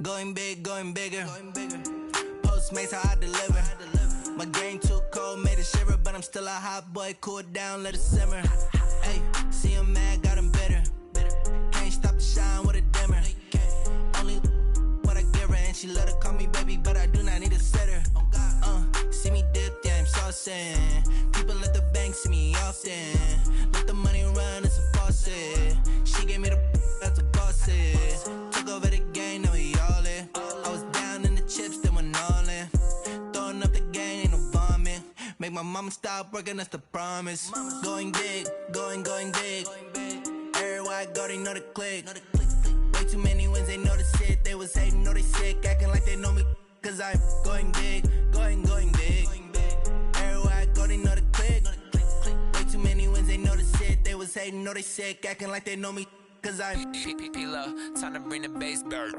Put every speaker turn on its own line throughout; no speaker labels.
Going big, going bigger. Postmates how I deliver. My game too cold, made it shiver, but I'm still a hot boy. Cool it down, let it simmer. Hey, see him mad, got him bitter. Can't stop the shine with a dimmer. Only what I give her, and she love to call me baby, but I do not need a sitter. See me dip, yeah, I'm saucing. People at the bank see me often. Let the money run, it's a faucet. She gave me the that's a boss is. Took over the game, now we all in. I was down in the chips, then went all in. Throwing up the game, ain't no vomit. Make my mama stop working, that's the promise. Going big, going big. Everywhere I go, they know the click. Way too many wins, they know the shit. They was hating, know they sick, acting like they know me. Cause I'm going big, going big. Everywhere I go, they know the click. Way too many wins, they know the shit. They was hating, know they sick, acting like they know me. Cause I'm P-P-P-Lo, time to bring the bass back.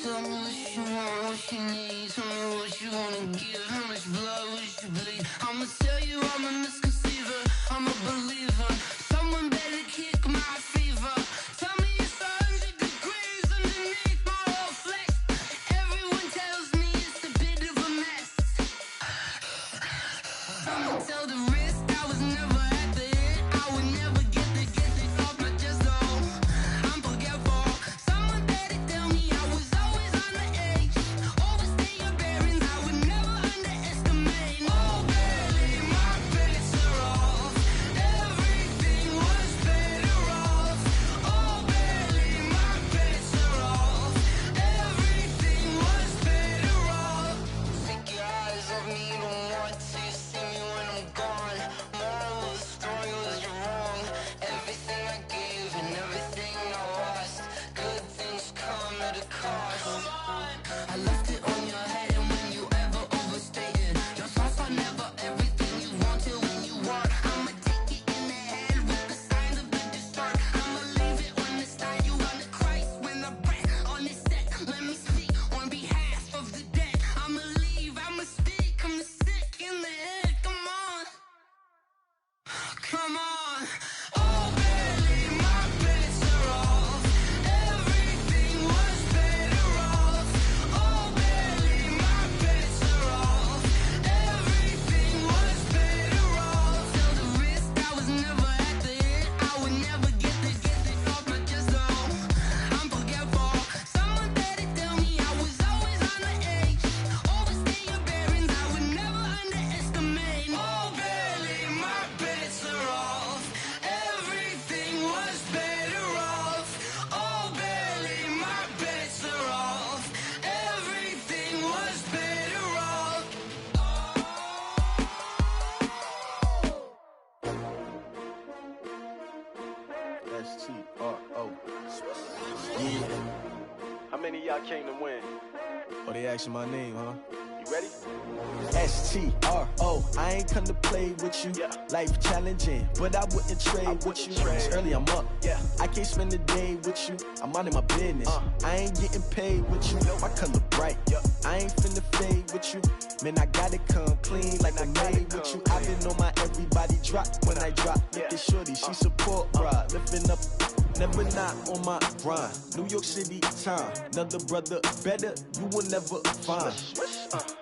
Tell me what you want, what you need. Tell me what you wanna give. How much blood would you bleed? I'ma tell you I'm a misconceiver, I'm a believer. Someone better kick my fever. Tell me it's 100 degrees underneath my whole flesh. Everyone tells me it's a bit of a mess. Someone tell the risk I was never at the hit. I would never get it off my chest though. I'm forgetful. Someone better tell me I was always on the edge. Overstay your bearings, I would never underestimate. Oh baby, my bets are off. Everything was better off. Oh baby, my bets are off. Everything was better off. Take your eyes off me, you don't want to see me when I'm gone. Moral of the story was you're wrong. Everything I gave and everything I lost. Good things come at a cost. I left it on your head, and when you ever overstated, your thoughts are never everything you wanted when you want. I'ma take it in the head with the signs of the distort. I'ma leave it on the side. You on the Christ when the breath on this set. Let me speak on behalf of the dead. I'ma leave, I'ma speak. I'm the sick in the head. Come on, come on. Oh baby, my bets are off. Everything was better off. Oh baby, my bets are off. Everything was better off. Tell the risk I was never at the hit. I would never get it off my chest though. I'm forgetful. Someone better tell me I was always on the edge. Overstay your bearings, I would never underestimate. Oh baby, my bets are off. Everything was better off. Oh baby, my bets are off. Everything was better off.
S-T-R-O. Yeah.
How many of y'all came to win?
Oh, they asking my name, huh?
You ready?
S-T-R-O. I ain't come to play with you.
Yeah.
Life challenging, but I wouldn't trade with you. It's early, I'm up.
Yeah.
I can't spend the day with you. I'm minding my business. I ain't getting paid with you. My color bright.
Yeah.
I ain't finna fade with you. Man, I gotta come clean like I made with you. I've been on my everybody drop when I drop. Look at shorty, she support ride. Lifting up, never not on my grind. New York City time. Another brother better, you will never find.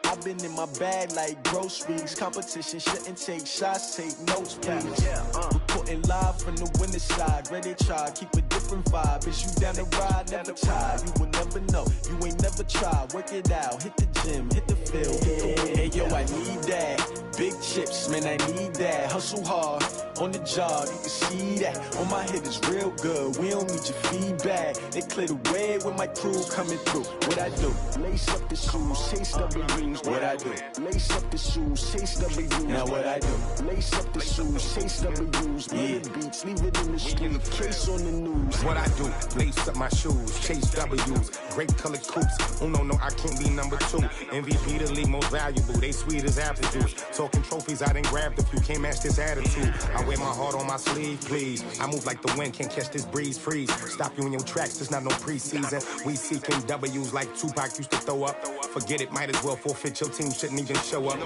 I've been in my bag like groceries. Competition shouldn't take shots, take notes, please. Reporting live from the winning side. Ready to try, keep a different different vibe. Is you down to ride? Never try. You will never know. You ain't never tried. Work it out. Hit the gym. Hit the field. Hit the win. Hey, yo, I need that. Big chips, man, I need that. Hustle hard on the job, you can see that. On my head is real good, we don't need your feedback. They clear the way with my crew coming through. What I do? Lace up the shoes, chase W's. What I do? Lace up the shoes, chase W's. Now what I do? Lace up the shoes, chase W's. Yeah, beats, leave it in the street, case on the news.
What I do? Lace up my shoes, chase W's. Great colored coops. Oh no, I can't be number 2. MVP the league most valuable. They sweet as apple juice. Talking trophies, I didn't grab the few. Can't match this attitude. I wear my heart on my sleeve, please. I move like the wind, can't catch this breeze, freeze. Stop you in your tracks, there's not no preseason. We seeking W's like Tupac used to throw up. Forget it, might as well forfeit. Your team shouldn't even show up.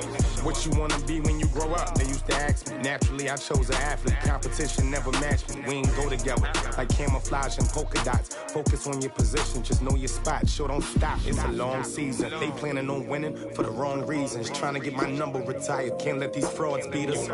What you wanna be when you grow up? They used to ask me. Naturally, I chose an athlete. Competition never matched me. We ain't go together like camouflage and polka dots. Focus on your position, just know your spot. Sure, don't stop. It's a long season. They planning on winning for the wrong reasons. Trying to get my number retired. Can't let these frauds beat us.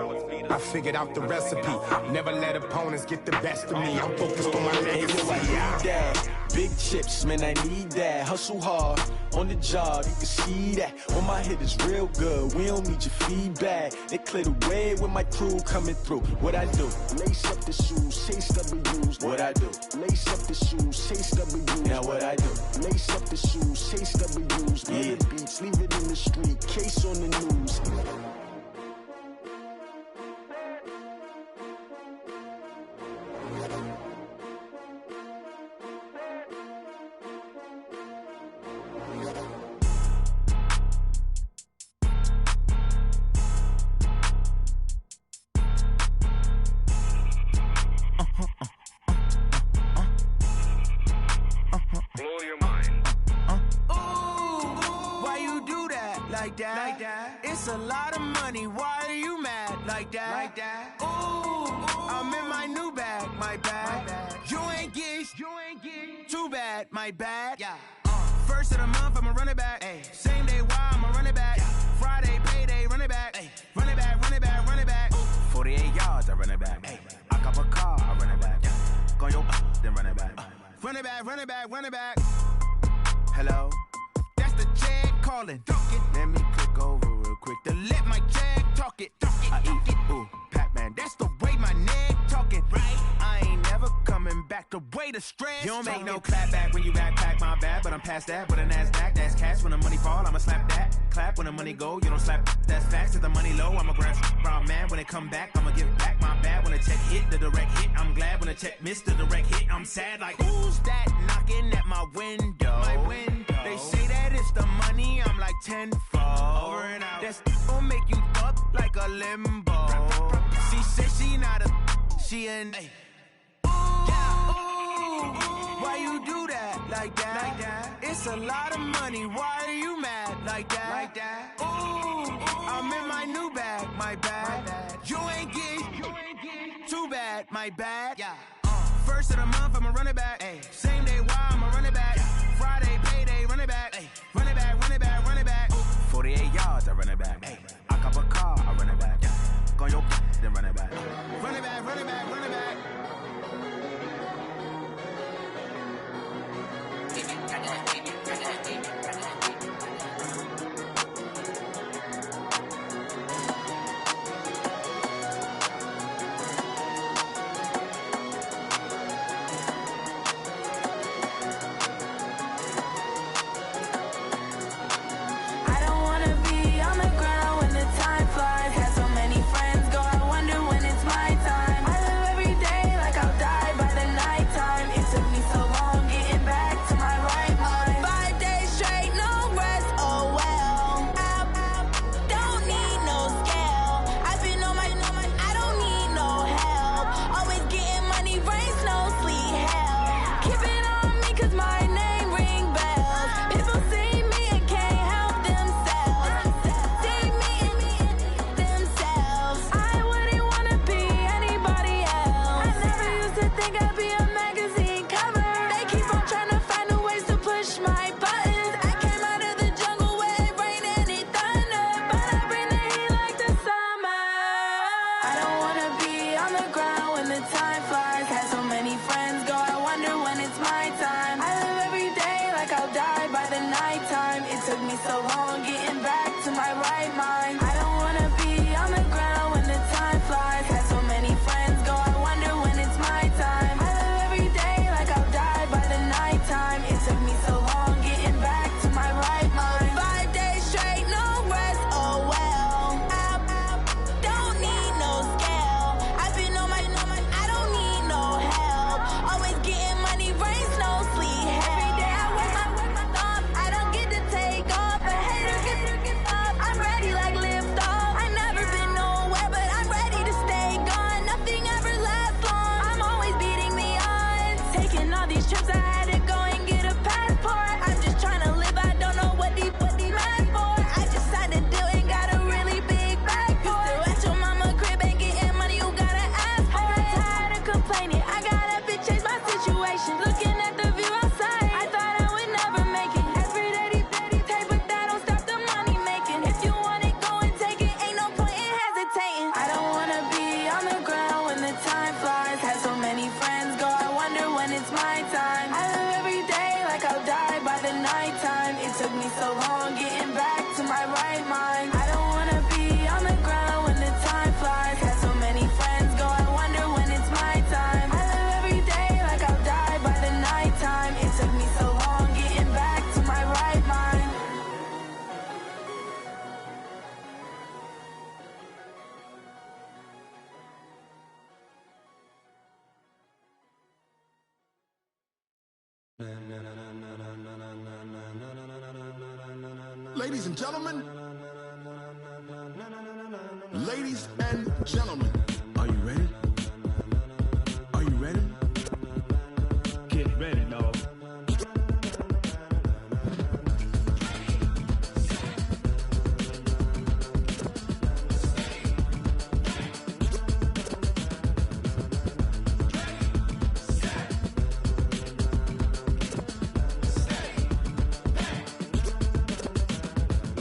I figured out the recipe. Never let opponents get the best of me. I'm focused on my legacy.
I need that. Big chips, man, I need that. Hustle hard on the job, you can see that. On my head is real good, we don't need your feedback. They clear the way with my crew coming through. What I do? Lace up the shoes, chase W's. What I do? Lace up the shoes, chase W's. Now what I do? Lace up the shoes, chase W's. Yeah, beats, leave it in the street, case on the news.
It's a lot of money, why are you mad like that? Ooh, I'm in my new bag, my bad. You ain't get, too bad, my bad. Yeah. First of the month, I'ma run it back. Ay. Same day, why I'ma run it back. Friday, payday, run it back. Ay. Run it back, run it back, run it back. 48 yards, I run it back. Ay. I cop a car, I run it back. Go yo, then run it back. Run it back, run it back, run it back. Hello? That's the check calling. Let me click over real quick to let my check talk it. I eat it, ooh, Pac-Man. That's the way my neck talking. Right? I ain't never coming back the way the stress. You don't make no clap back when you backpack, my bad. But I'm past that with a NASDAQ. That's cash when the money fall. I'ma slap that. Clap when the money go. You don't slap. That's facts. If the money low, I'ma grab brown man. When it come back, I'ma give back my bad. When the check hit, the direct hit. I'm glad when the check missed the direct hit. I'm sad like, who's that knocking at my window? My window. They say that it's the money, I'm like tenfold. Over and out. That's gon' make you up like a limbo. She said she not a, she an. Ooh, why you do that like that? It's a lot of money, why are you mad like that? Ooh, I'm in my new bag, my bad. You ain't get, too bad, my bad. Yeah. First of the month, I'ma run it back. Ay. Same day, why I'ma run it back. Friday, payday, run it back. Ay. Run it back, run it back, run it back. 48 yards, I run it back. Ay. I cop a car, I run it back. Go yo, then run it back. Run it back, run it back, run it back.
On the ground when the time flies, had so many friends go. I wonder when it's my it's my time. I live every day like I'll die by the nighttime. It took me so long getting back to my right mind. I don't wanna be on the ground when the time flies. Had so many friends go, I wonder when it's my time. I live every day like I'll die by the nighttime. It took me so long getting back to my right mind.
Ladies and gentlemen, ladies and gentlemen, are you ready? Are you ready? Get ready, dog.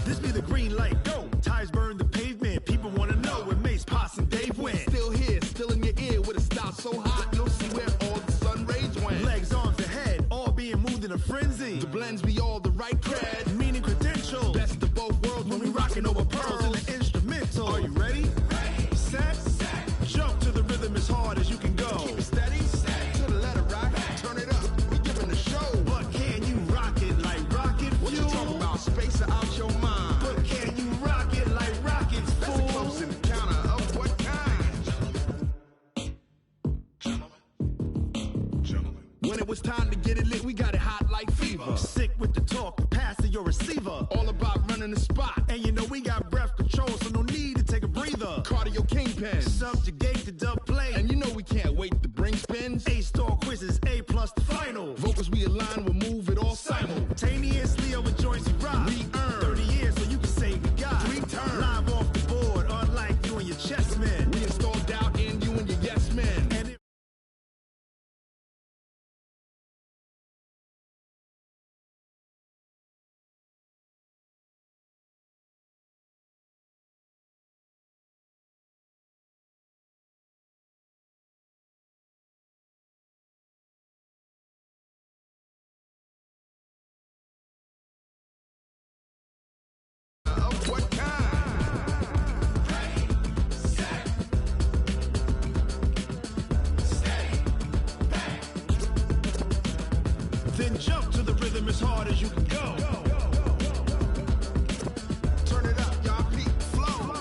This be the green light, go. Tires burn the pavement. People wanna know where Mace, Potts, and Dave went. Still here, still in your ear with a style so hot, you'll see where all the sun rays went. Legs, arms, and head, all being moved in a frenzy. The blends be all the right cred, meaning credentials. Best of both worlds when we rockin' over pearls in the instrumental. Are you ready? Set, jump to the rhythm as hard as you can go. Keep it steady, to the letter right, turn it up, we giving the show. But can you rock it like rocket fuel? What you talking about, space or out your mind? But can you rock it like rockets, fool? That's a close encounter of what kind? Gentlemen. When it was time to get it lit, we got it hot like fever. Sick with the talk, pass to your receiver. All about running the spot. And you know we got breath control, so no need to take a breather. Cardio kingpin, subjugate the dub play. And you know we can't wait to bring spins. A-star quizzes, A+ the final. Vocals we align, we'll move it all simultaneously over joints we rock. We earn 30 years, so you can say we got 3 turns. Live off the board, unlike you and your chess men. We install doubt in you and your yes men. And it of what kind? Then jump to the rhythm as hard as you can go. Turn it up, y'all peak flow.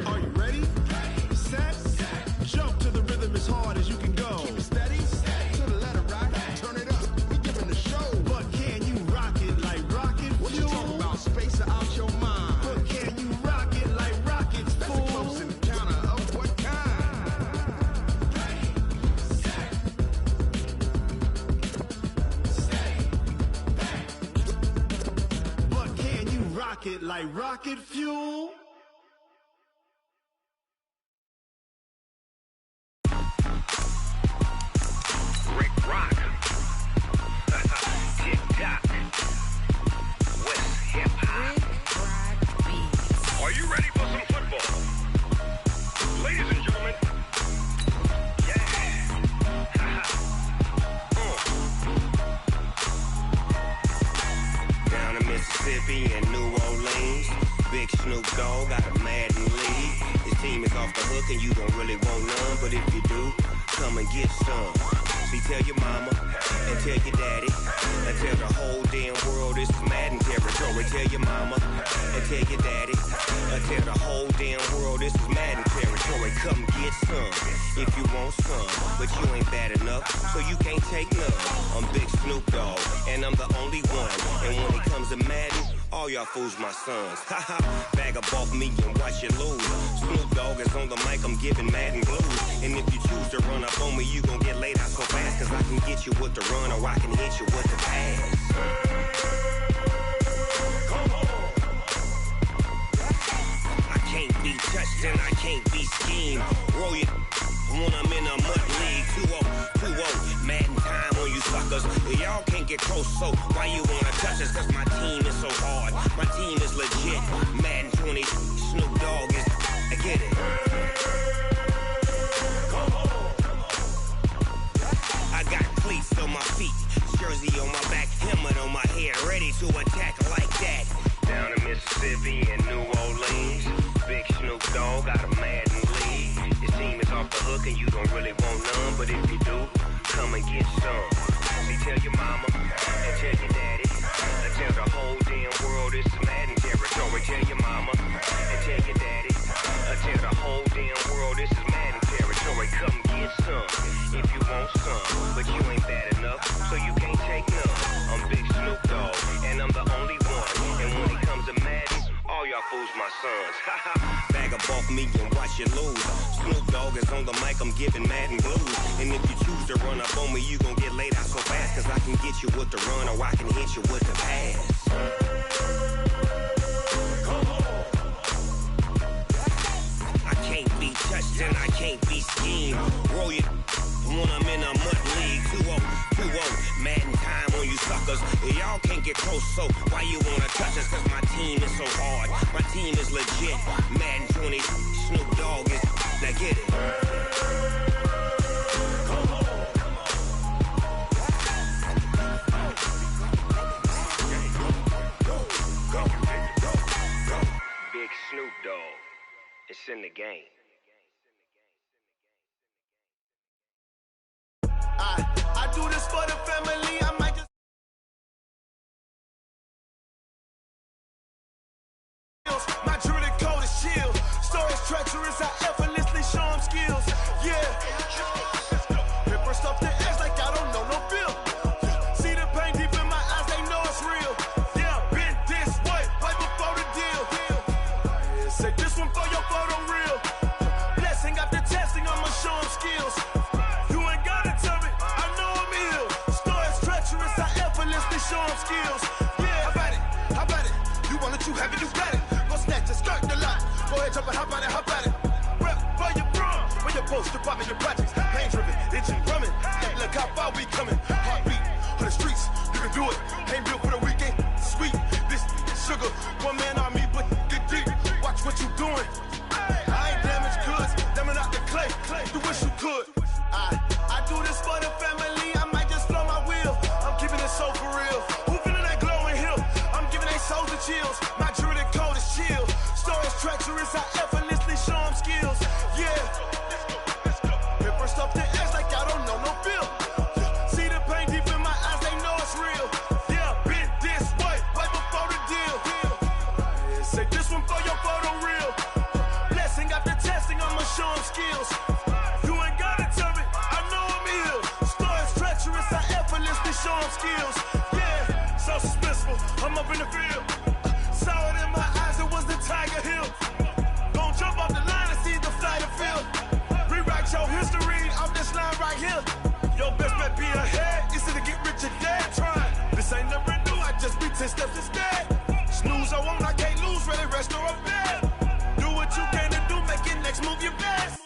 Are you ready? Set, jump to the rhythm as hard as you can go. Keep it steady, to the letter right, turn it up, we giving the show. But can you rock it like rocket fuel? What you talking about, space or out your mind? But can you rock it like rockets, fool? That's a close encounter of what kind? But can you rock it like rocket fuel?
Rick Rock. Tick-tock. West hip-hop. Are you ready for some football? Ladies and gentlemen. Yeah. Down in Mississippi and New Orleans, Big Snoop Dogg got a Madden league. His team is off the hook and you don't really want none, but if you do, come and get some. See, tell your mama and tell your daddy and tell the whole damn world this is Madden territory. Tell your mama and tell your daddy and tell the whole damn world this is Madden territory. Come get some if you want some, but you ain't bad enough, so you can't take none. I'm Big Snoop Dogg and I'm the only one. And when it comes to Madden, all y'all fools my sons. Haha, bag up off me and watch you lose. Snoop Dogg is on the mic, I'm giving Madden blues. And if you choose to run up on me, you gon' get laid out so fast. Cause I can get you with the run or I can hit you with the pass. Come on. I
can't be touched and I can't be schemed. Roll your when I'm in a mud league. 2-0, Madden time on you suckers. Y'all can't get close, so why you wanna touch us? Cause my team is so hard. My team is legit. Madden 20, Snoop Dogg is. I get it. I got cleats on my feet, jersey on my back, helmet on my head, ready to attack like that. Down in Mississippi and New Orleans, Big Snoop Dogg got a Madden league. Your team is off the hook and you don't really want none, but if you do, come and get some. See, tell your mama and tell your daddy, and tell the whole damn world this is Madden territory. Tell your mama and tell your daddy, and tell the whole damn world this is Madden territory. Come get some if you want some, but you ain't bad enough, so you can't take none. I'm Big Snoop Dogg, and I'm the only one. And when it comes to Madden, all y'all fools my sons. Bag up off me and watch you lose. Snoop Dogg is on the mic, I'm giving Madden blues. And if you choose to run up on me, you gon' get laid out so fast. Cause I can get you with the run or I can hit you with the pass. I can't be touched and I can't be schemed. Roll your when I'm in a mud league. 2-0, Madden time on you suckers. Y'all can't get close, so why you wanna touch us? Cause my team is so hard. My team is legit. Madden 20, Snoop Dogg is. Now get it. Big Snoop Dogg. It's in the game.
I do this for the family. I might just. My jewelry code is chill. Stories treacherous. I effortlessly show them skills. Yeah. Paper stuff the edge like I don't know no feel. See the pain deep in my eyes. They know it's real. Yeah, been this way before the deal. Say this one for your photo real. Blessing after testing. I'ma show them skills. Show them skills. Yeah, how about it? You want it, you have it, you got it. Go snatch it, skirt the lot. Go ahead, jump it, hop on it. Rep for your brum. Where your post, department, your projects. Pain driven, itching, drumming. Hey, look how far we coming. Heartbeat on the streets, you can do it. Ain't built for the weekend. Sweet, this sugar. One man army, but get deep. Watch what you doing. I ain't damaged goods, damn out the clay. You wish you could. I do this for the family. I might just flow my wheel. I'm keeping it so for real. Who feeling that glowing hill? I'm giving they souls the chills. My jewelry code is chill. Stories treacherous. I effortlessly show them skills. Yeah. Paper stuff the edge like I don't know no feel. See the pain deep in my eyes. They know it's real. Yeah, been this way before the deal. Say this one for your photo real. Blessing after testing. I'ma show them skills. Show them skills, yeah, so suspenseful. I'm up in the field, saw it in my eyes, it was the Tiger Hill. Gon' jump off the line and see the flight of field. Rewrite your history off this line right here. Your best bet be ahead, easy to get rich or dead. Trying, this ain't never new, I just be 10 steps instead. Snooze I won't, I can't lose, ready, rest or a bed. Do what you can to do, make it next move your best.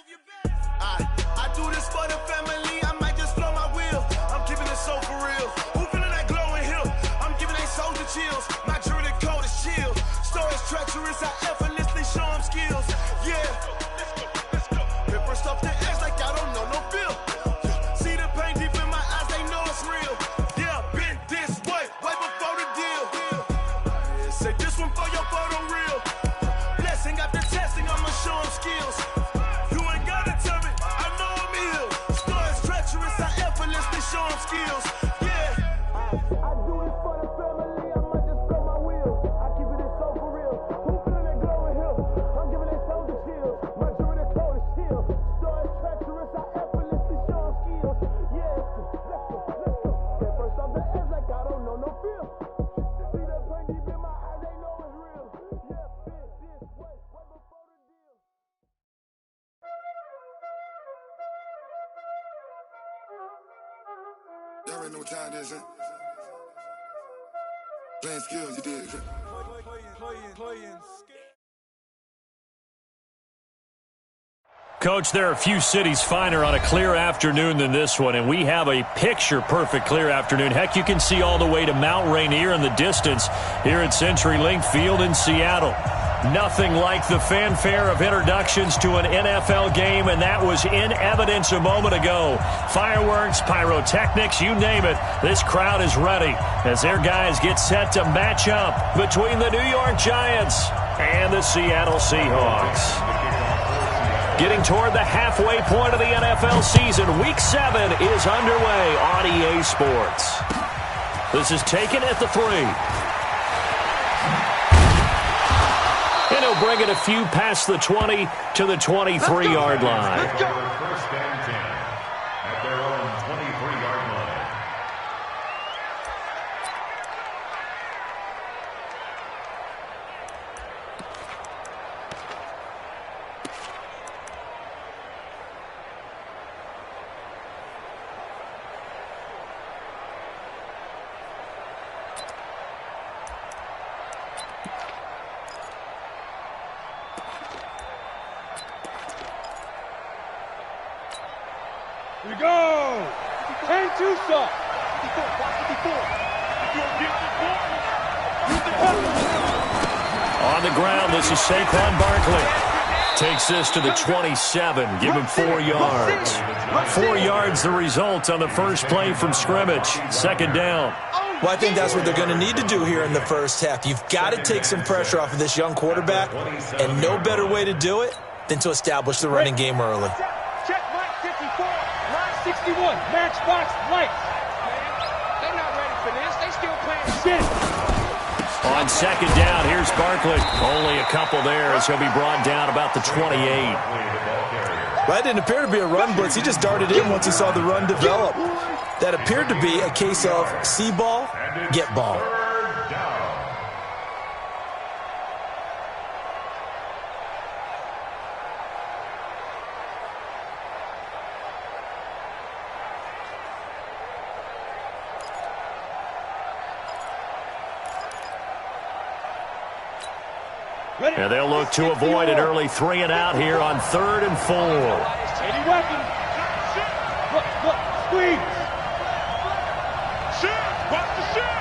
I do this for the family, I might just flow my wheel. I'm keeping it so for real. Who feeling that glowing hill? I'm giving they soldier chills. My jewelry code is chill. Stories treacherous. I effortlessly show them skills. Yeah. Paper stuff the edge like I don't know no feel. See the pain deep in my eyes. They know it's real. Yeah, been this way before the deal. Say this one for your photo real. Blessing after testing. I'ma show them skills. You ain't gotta tell me. I know I'm ill. Stories treacherous. I effortlessly show them skills. I do this for the family, I might just blow my wheel. I keep it so for real. Who feeling that glowing hill? I'm giving they soldier chills. My jewelry code is chill. Stories treacherous, I effortlessly show them skills. Yeah, let's go. Get first off the edge like I don't know no feel. See that pain deep in my eyes, they know it's real. Yeah, been this way before the deal.
Y'all already know what time it is, huh? Playing skills, you did.
Coach, there are a few cities finer on a clear afternoon than this one, and we have a picture-perfect clear afternoon. Heck, you can see all the way to Mount Rainier in the distance here at CenturyLink Field in Seattle. Nothing like the fanfare of introductions to an NFL game, and that was in evidence a moment ago. Fireworks, pyrotechnics, you name it. This crowd is ready as their guys get set to match up between the New York Giants and the Seattle Seahawks. Getting toward the halfway point of the NFL season, Week 7 is underway on EA Sports. This is taken at the 3. And he'll bring it a few past the 20 to the 23-yard line.
Let's go. First and 10 at their own 23-yard line.
Here we go! 10-2 stop!
On the ground, this is Saquon Barkley. Takes this to the 27. Give him 4 yards. 4 yards the result on the first play from scrimmage. Second down.
Well, I think that's what they're going to need to do here in the first half. You've got to take some pressure off of this young quarterback, and no better way to do it than to establish the running game early.
Check Mike 54, line 61, matchbox lights. They're not ready for this. They still playing shit.
On second down, here's Barkley. Only a couple there as he'll be brought down about the 28.
That didn't appear to be a run blitz. He just darted in once he saw the run develop. That appeared to be a case of see ball, get ball.
And they'll look to avoid an early 3 and out here on 3rd and 4.
Any weapon. Look, squeeze. Shit, watch the shit.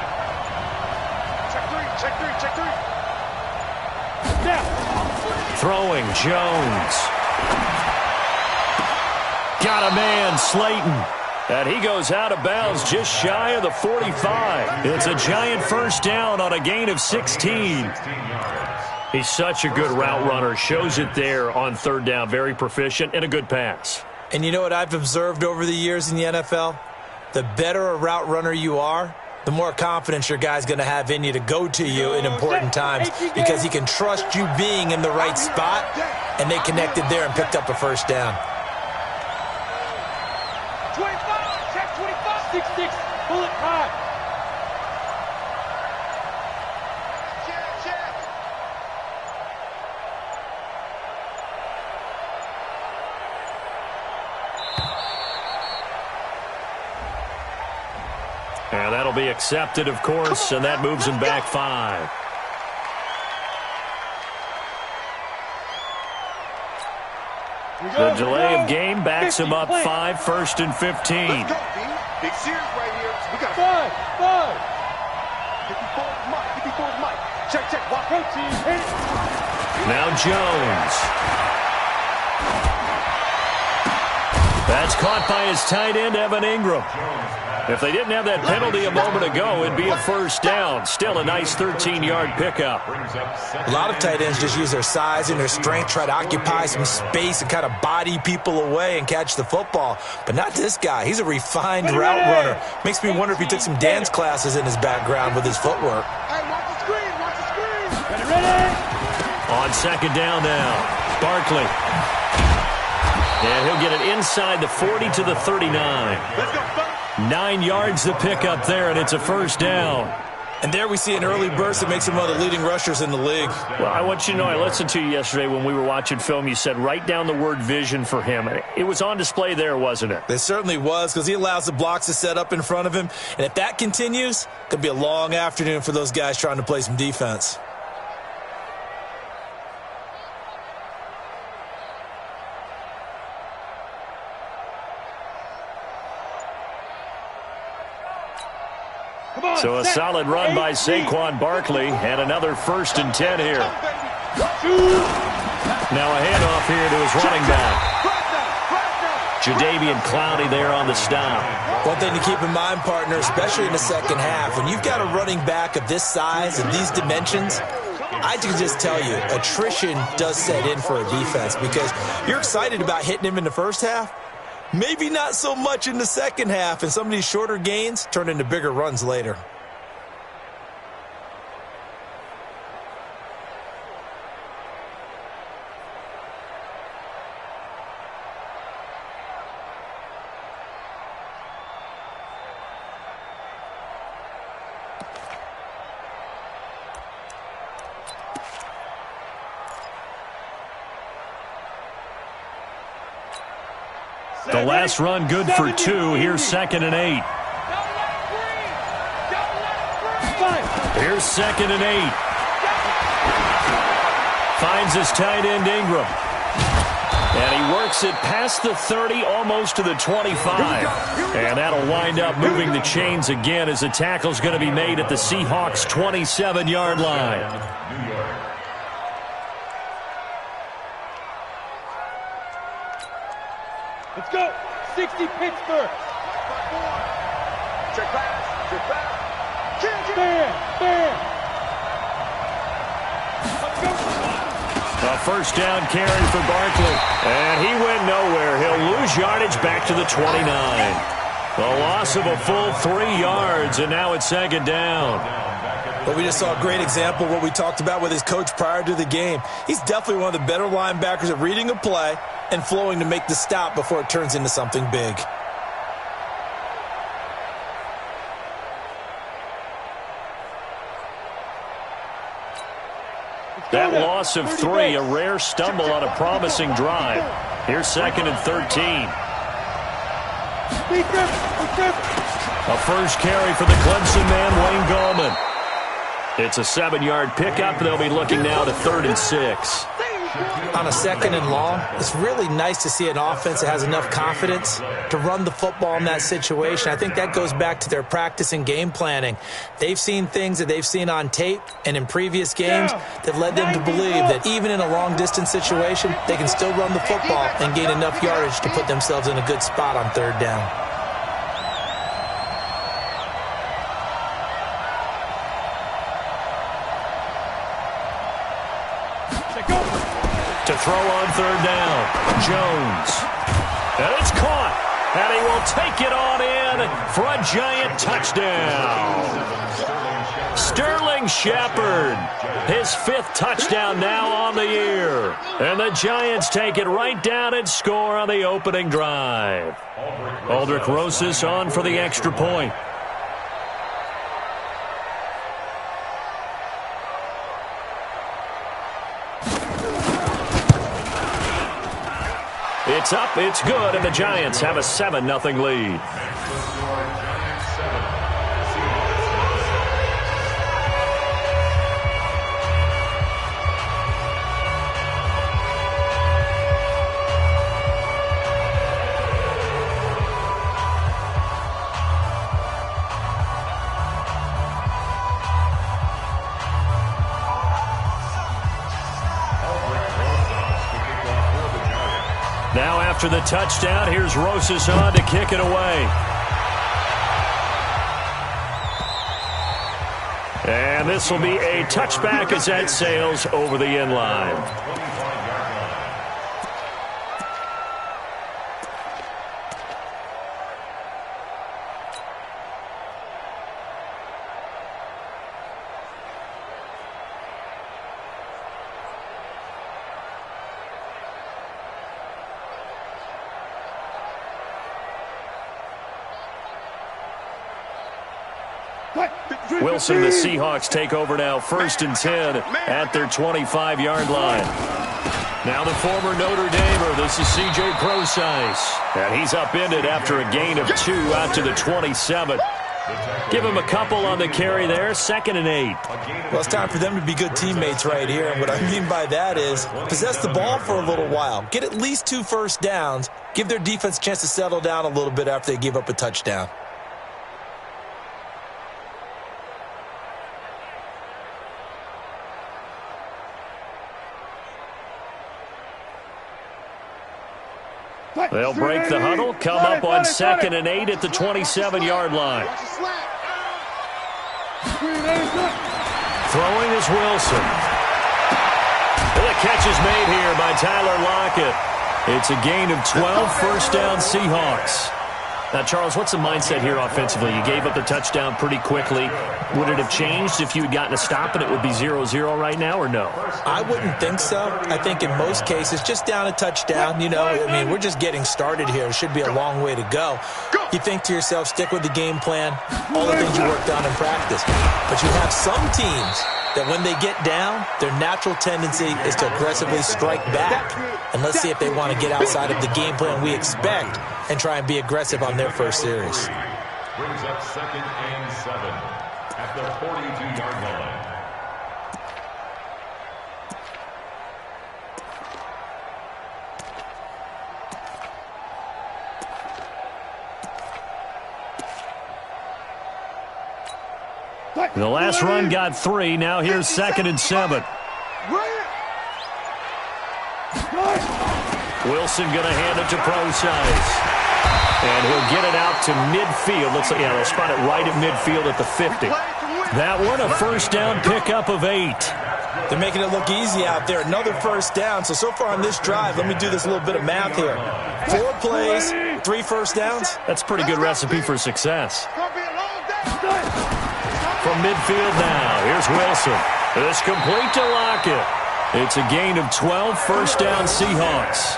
Check three. Now.
Throwing, Jones. Got a man, Slayton. And he goes out of bounds just shy of the 45. It's a giant first down on a gain of 16. He's such a good route runner. Shows it there on 3rd down. Very proficient and a good pass.
And you know what I've observed over the years in the NFL? The better a route runner you are, the more confidence your guy's going to have in you to go to you in important times because he can trust you being in the right spot, and they connected there and picked up a first down.
25, check 25, 6-6, bullet high.
And that'll be accepted, of course, and that moves him back 5. The delay of game backs him up 5, 1st and 15.
Let's go, D. Big series right here. We got
5.
54's Mike. Check. Walk out, team.
Now Jones. That's caught by his tight end, Evan Ingram. If they didn't have that penalty a moment ago, it'd be a first down. Still a nice 13-yard pickup.
A lot of tight ends just use their size and their strength, try to occupy some space and kind of body people away and catch the football. But not this guy. He's a refined route runner. Makes me wonder if he took some dance classes in his background with his footwork.
Hey, watch the screen. Ready.
On second down now, Barkley. And he'll get it inside the 40 to the 39.
Let's go,
9 yards to pick up there, and it's a first down.
And there we see an early burst that makes him one of the leading rushers in the league.
Well, I want you to know, I listened to you yesterday when we were watching film. You said write down the word vision for him. It was on display there, wasn't it?
It certainly was, because he allows the blocks to set up in front of him. And if that continues, it could be a long afternoon for those guys trying to play some defense.
So a solid run by Saquon Barkley and another 1st and 10 here. Now a handoff here to his running back. Jadeveon Clowney there on the stop.
One thing to keep in mind, partner, especially in the second half, when you've got a running back of this size and these dimensions, I can just tell you, attrition does set in for a defense because you're excited about hitting him in the first half. Maybe not so much in the second half, and some of these shorter gains turn into bigger runs later.
The last run good for 2. Here's 2nd and 8. Here's 2nd and 8. Finds his tight end Ingram. And he works it past the 30, almost to the 25. And that'll wind up moving the chains again as the tackle's going to be made at the Seahawks' 27-yard line.
Let's go. 60 Pittsburgh.
Check pass. Check back.
Bam.
A 1st down carry for Barkley. And he went nowhere. He'll lose yardage back to the 29. A loss of a full 3 yards, and now it's 2nd down.
But we just saw a great example of what we talked about with his coach prior to the game. He's definitely one of the better linebackers at reading a play and flowing to make the stop before it turns into something big.
That loss of 3, a rare stumble on a promising drive. Here's 2nd and 13. A 1st carry for the Clemson man, Wayne Gallman. It's a 7-yard pickup. They'll be looking now to 3rd and 6.
On a 2nd and long, it's really nice to see an offense that has enough confidence to run the football in that situation. I think that goes back to their practice and game planning. They've seen things that they've seen on tape and in previous games that led them to believe that even in a long-distance situation, they can still run the football and gain enough yardage to put themselves in a good spot on 3rd down.
To throw on 3rd down, Jones. And it's caught. And he will take it on in for a giant touchdown. Sterling Shepard, his 5th touchdown now on the year. And the Giants take it right down and score on the opening drive. Aldrich Rosas on for the extra point. It's up, it's good, and the Giants have a 7-0 lead. Now after the touchdown, here's Rosas on to kick it away. And this will be a touchback as that sails over the end line. Wilson, the Seahawks take over now, 1st and 10 at their 25-yard line. Now the former Notre Damer, this is C.J. Prosise. And he's upended after a gain of 2 out to the 27. Give him a couple on the carry there, 2nd and 8.
Well, it's time for them to be good teammates right here. And what I mean by that is possess the ball for a little while. Get at least 2 first downs. Give their defense a chance to settle down a little bit after they give up a touchdown.
They'll break the huddle, come up on 2nd and 8 at the 27-yard line. Throwing is Wilson. The catch is made here by Tyler Lockett. It's a gain of 12, first down Seahawks. Now, Charles, what's the mindset here offensively? You gave up the touchdown pretty quickly. Would it have changed if you had gotten a stop and it would be 0-0 right now, or no?
I wouldn't think so. I think in most cases, just down a touchdown, you know, I mean, we're just getting started here. It should be a long way to go. You think to yourself, stick with the game plan, all the things you worked on in practice. But you have some teams that when they get down, their natural tendency is to aggressively strike back. And let's see if they want to get outside of the game plan we expect and try and be aggressive on their first series.
Brings up 2nd and 7 at the 42-yard line.
The last run got 3. Now here's 2nd and 7. Wilson going to hand it to Procise. And he'll get it out to midfield. Looks like, yeah, they'll spot it right at midfield at the 50. That one, a first down pickup of 8.
They're making it look easy out there. Another first down. So far on this drive, let me do this little bit of math here. 4 plays, 3 first downs.
That's a pretty good recipe for success. From midfield now, here's Wilson. It's complete to Lockett. It's a gain of 12, first down Seahawks.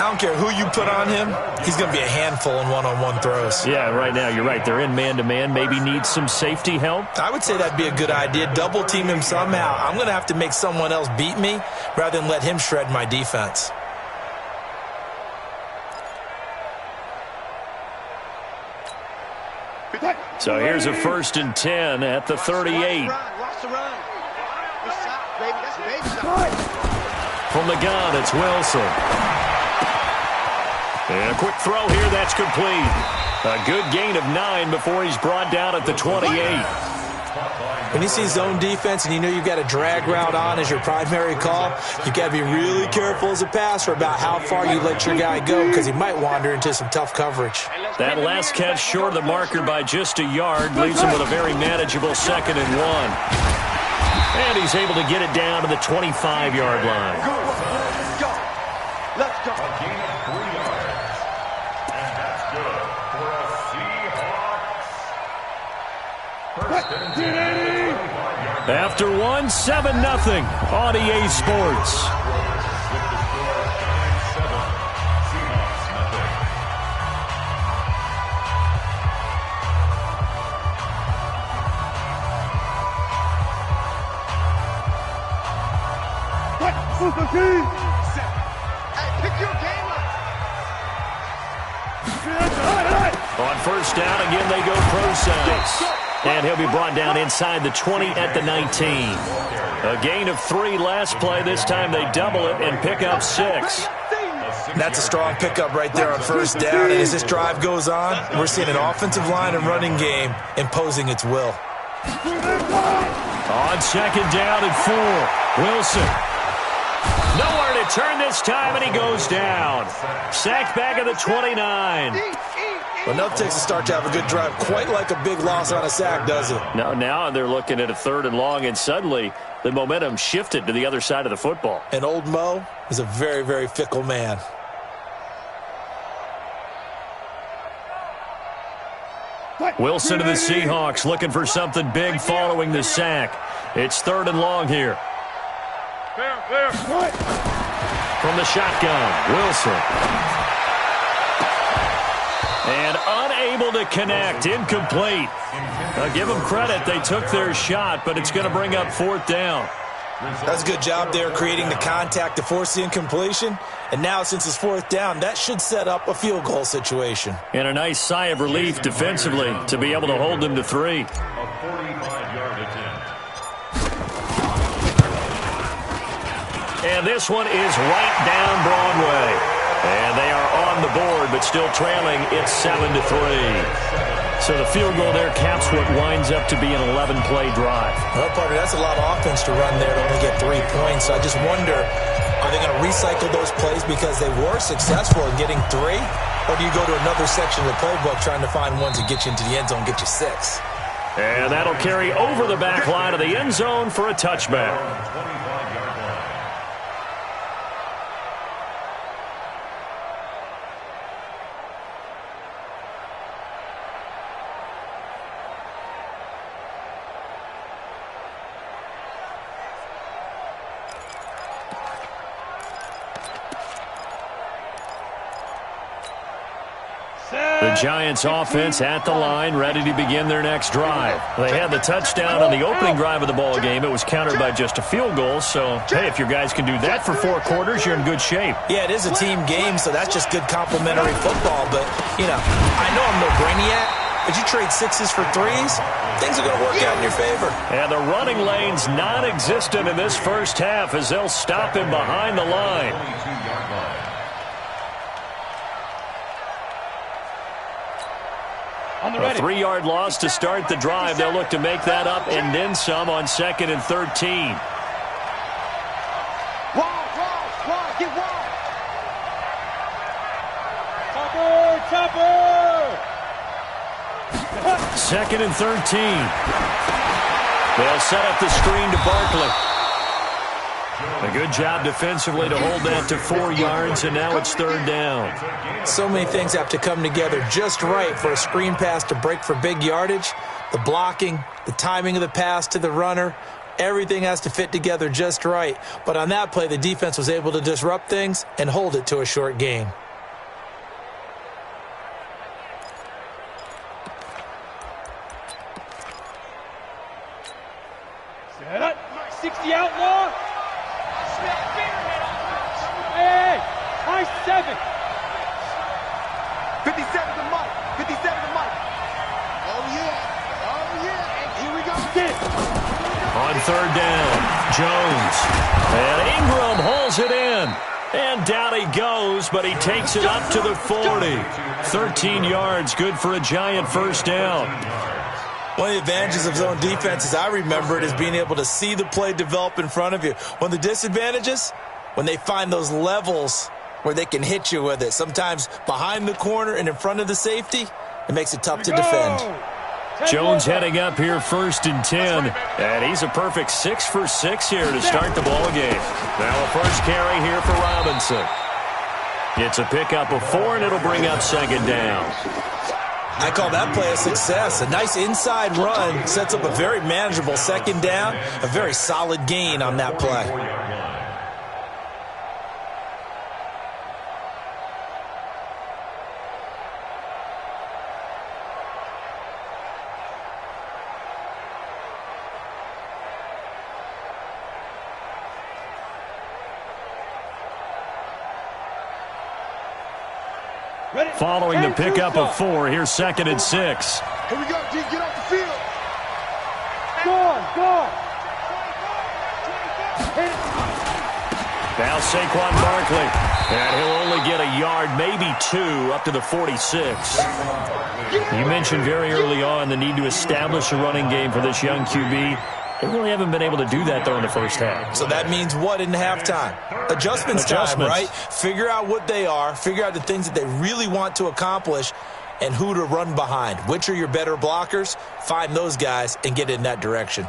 I don't care who you put on him, he's going to be a handful in one-on-one throws.
Yeah, right now, you're right. They're in man-to-man. Maybe need some safety help.
I would say that'd be a good idea. Double team him somehow. I'm going to have to make someone else beat me rather than let him shred my defense.
So here's a 1st and 10 at the 38. From the gun, it's Wilson. And a quick throw here, that's complete. A good gain of 9 before he's brought down at the 28.
When you see zone defense and you know you've got a drag route on as your primary call, you've got to be really careful as a passer about how far you let your guy go because he might wander into some tough coverage.
That last catch short of the marker by just a yard leaves him with a very manageable 2nd and 1. And he's able to get it down to the 25-yard line.
Let's go. A gain of 3 yards. And that's good for a Seahawks. First and 10.
After 1, 7-0 on EA Sports. On first down, again, they go Procise. And he'll be brought down inside the 20 at the 19. A gain of 3 last play. This time they double it and pick up 6.
That's a strong pickup right there on first down. And as this drive goes on, we're seeing an offensive line and running game imposing its will.
On 2nd down and 4, Wilson. Nowhere to turn this time, and he goes down. Sacked back at the 29.
Well, nothing takes a start to have a good drive quite like a big loss on a sack, does it?
Now they're looking at a 3rd and long, and suddenly the momentum shifted to the other side of the football.
And old Mo is a very, very fickle man.
Wilson to the Seahawks looking for something big following the sack. It's 3rd and long here. From the shotgun, Wilson. And unable to connect, incomplete. Give them credit, they took their shot, but it's going to bring up 4th down.
That's a good job there creating the contact to force the incompletion. And now since it's 4th down, that should set up a field goal situation.
And a nice sigh of relief defensively to be able to hold them to 3.
A 45-yard attempt.
And this one is right down Broadway. And they are on the board, but still trailing. It's 7-3. So the field goal there caps what winds up to be an 11-play drive.
Well, partner, that's a lot of offense to run there to only get 3 points. So I just wonder Are they going to recycle those plays because they were successful in getting 3? Or do you go to another section of the playbook trying to find ones that get you into the end zone, get you 6?
And that'll carry over the back line of the end zone for a touchback. The Giants offense at the line, ready to begin their next drive. They had the touchdown on the opening drive of the ball game. It was countered by just a field goal. So, hey, if your guys can do that for 4 quarters, you're in good shape.
Yeah, it is a team game, so that's just good complimentary football. But, I know I'm no brainiac, but you trade 6s for 3s, things are going to work out in your favor.
And the running lane's non-existent in this first half as they'll stop him behind the line. A 3-yard loss to start the drive. They'll look to make that up and then some on 2nd and 13.
Wide, get wide. Chopper.
2nd and 13. They'll set up the screen to Barkley. A good job defensively to hold that to 4 yards, and now it's 3rd down.
So many things have to come together just right for a screen pass to break for big yardage. The blocking, the timing of the pass to the runner, everything has to fit together just right. But on that play, the defense was able to disrupt things and hold it to a short gain.
Set up. 60 outlaw. Hey, high 7.
57 to Mike. 57 to Mike. Oh, yeah. Here we go.
On 3rd down, Jones. And Ingram hauls it in. And down he goes, but he takes it up to the 40. 13 yards, good for a Giant first down.
One of the advantages of zone defense, as I remember it, is being able to see the play develop in front of you. One of the disadvantages, when they find those levels where they can hit you with it. Sometimes behind the corner and in front of the safety, it makes it tough to defend.
Jones heading up here 1st and 10. And he's a perfect 6 for 6 here to start the ball game. Now a first carry here for Robinson. It's a pickup of 4, and it'll bring up 2nd down.
I call that play a success. A nice inside run sets up a very manageable 2nd down, a very solid gain on that play.
Following the pickup of 4, here's 2nd and 6.
Here we go, D. Get off the field.
Go.
Now Saquon Barkley. And he'll only get a yard, maybe 2, up to the 46. You mentioned very early on the need to establish a running game for this young QB. They really haven't been able to do that, though, in the first half.
So that means what in halftime? Adjustments time, right? Figure out what they are, figure out the things that they really want to accomplish, and who to run behind. Which are your better blockers? Find those guys and get in that direction.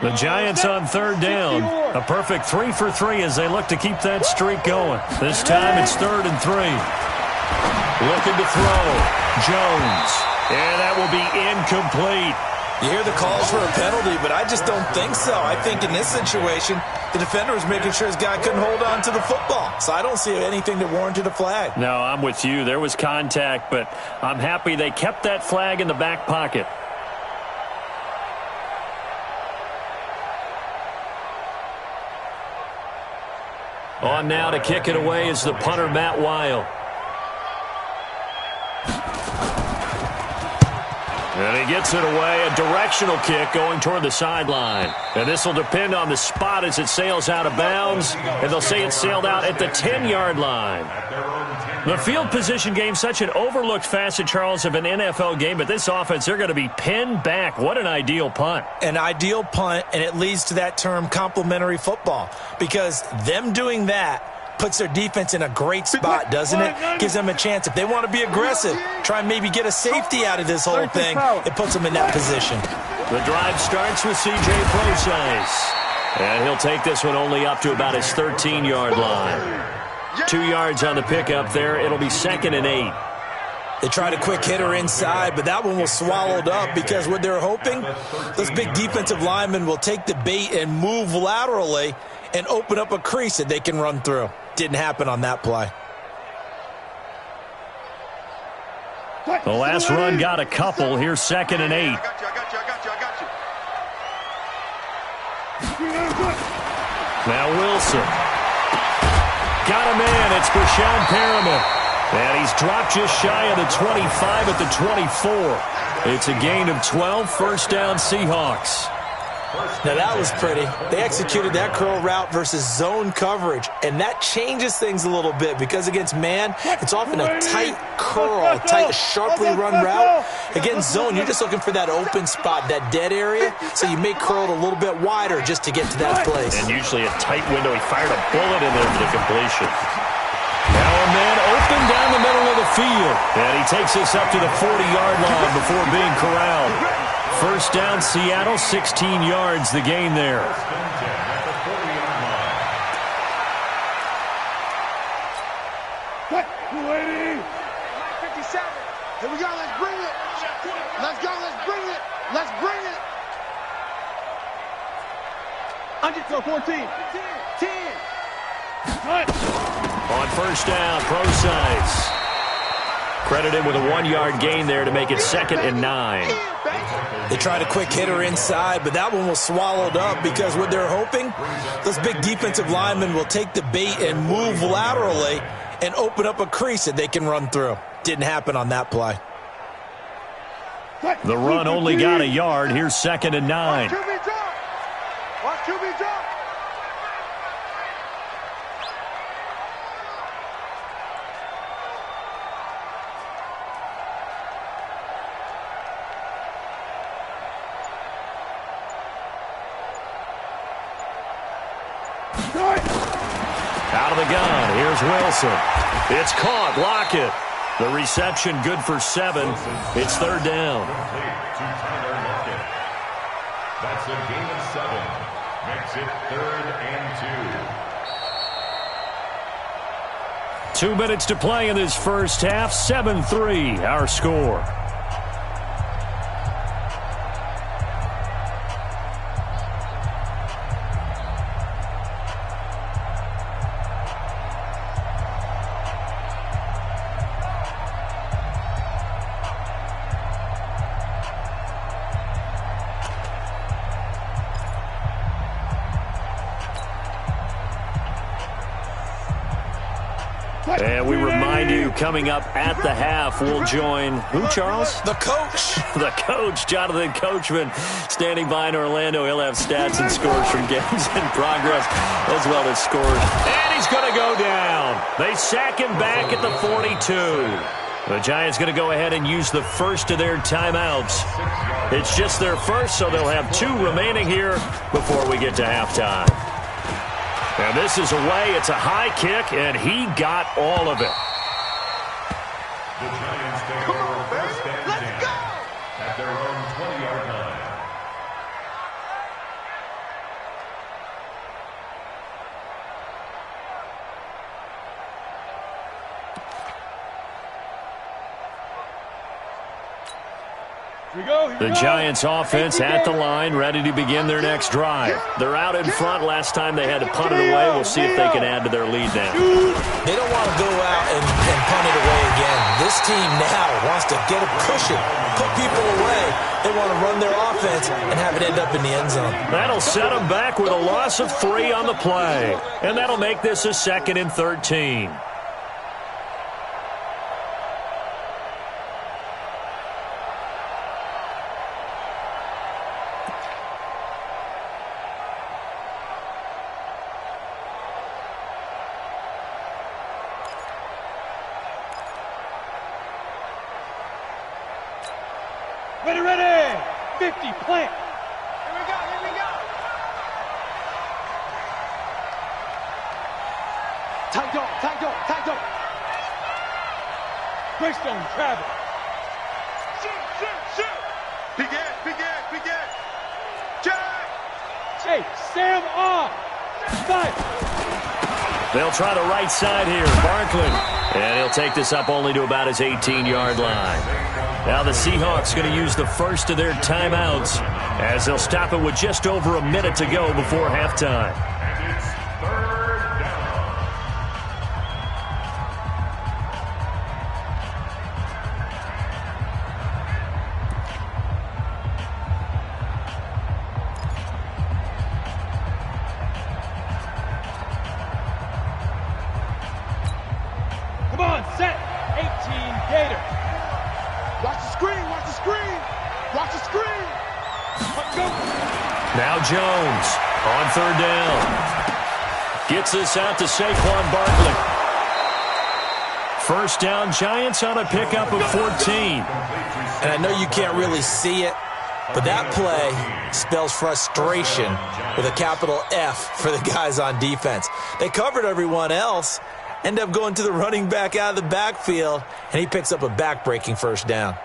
The Giants on 3rd down. A perfect 3 for 3 as they look to keep that streak going. This time it's 3rd and 3. Looking to throw. Jones. And that will be incomplete.
You hear the calls for a penalty, but I just don't think so. I think in this situation, the defender was making sure his guy couldn't hold on to the football. So I don't see anything that warranted a flag.
No, I'm with you. There was contact, but I'm happy they kept that flag in the back pocket. On now to kick it away is the punter, Matt Weil. And he gets it away, a directional kick going toward the sideline. And this will depend on the spot as it sails out of bounds. And they'll say it sailed out at the 10-yard line. The field position game, such an overlooked facet, Charles, of an NFL game. But this offense, they're going to be pinned back. What an ideal punt.
An ideal punt, and it leads to that term complementary football. Because them doing that puts their defense in a great spot, doesn't it? Gives them a chance. If they want to be aggressive, try and maybe get a safety out of this whole thing, it puts them in that position.
The drive starts with C.J. Procise. And he'll take this one only up to about his 13-yard line. 2 yards on the pickup there. It'll be 2nd and 8.
They tried a quick hitter inside, but that one was swallowed up because what they're hoping, those big defensive linemen will take the bait and move laterally and open up a crease that they can run through. Didn't happen on that play.
The last run got a couple. Here's 2nd and 8.
I got you.
Now Wilson. Got a man. It's Brashon Perriman. And he's dropped just shy of the 25 at the 24. It's a gain of 12, first down Seahawks.
Now that was pretty. They executed that curl route versus zone coverage, and that changes things a little bit because against man, it's often a tight curl, a tight, sharply run route. Against zone, you're just looking for that open spot, that dead area, so you may curl it a little bit wider just to get to that place.
And usually a tight window. He fired a bullet in there for the completion. Now a man open down the middle of the field, and he takes this up to the 40-yard line before being corralled. First down, Seattle, 16 yards, the gain there.
What? 280. 57. Here we go. Let's bring it. Let's go. Let's bring it. Let's bring it. Underthrow 14. 10.
On first down, Procise. Credited with a 1-yard gain there to make it 2nd and 9.
They tried a quick hitter inside, but that one was swallowed up because what they're hoping, those big defensive linemen will take the bait and move laterally and open up a crease that they can run through. Didn't happen on that play.
The run only got a yard. Here's 2nd and 9.
Watch QB drop.
Out of the gun, here's Wilson. It's caught, Lockett. The reception good for 7. It's 3rd down.
That's a gain of 7. Makes it 3rd and 2.
2 minutes to play in this first half. 7-3, our score. And we remind you, coming up at the half, we'll join who, Charles?
The coach.
The coach, Jonathan Coachman, standing by in Orlando. He'll have stats and scores from games in progress, as well as scores. And he's going to go down. They sack him back at the 42. The Giants going to go ahead and use the first of their timeouts. It's just their first, so they'll have 2 remaining here before we get to halftime. And this is away. It's a high kick, and he got all of it.
The Giants take over first and 10 at their own 20-yard line.
The Giants offense at the line, ready to begin their next drive. They're out in front. Last time they had to punt it away. We'll see if they can add to their lead now.
They don't want to go out and punt it away again. This team now wants to get a cushion, put people away. They want to run their offense and have it end up in the end zone.
That'll set them back with a loss of 3 on the play. And that'll make this a 2nd and 13.
Ready, ready. 50, plant.
Here we go, here we go. Tight dog, tight dog, tight dog.
Greystone, travel.
Shoot. Begin. Jack.
Hey, Sam on. Five.
They'll try the right side here. Barkley. And he'll take this up only to about his 18-yard line. Now the Seahawks going to use the first of their timeouts as they'll stop it with just over a minute to go before halftime.
And it's third down.
Come on, set. 18, Gator.
Watch the screen. Watch the screen.
Let's go.
Now Jones on third down. Gets this out to Saquon Barkley. First down, Giants on a pickup of 14.
And I know you can't really see it, but that play spells frustration with a capital F for the guys on defense. They covered everyone else, end up going to the running back out of the backfield, and he picks up a back-breaking first down.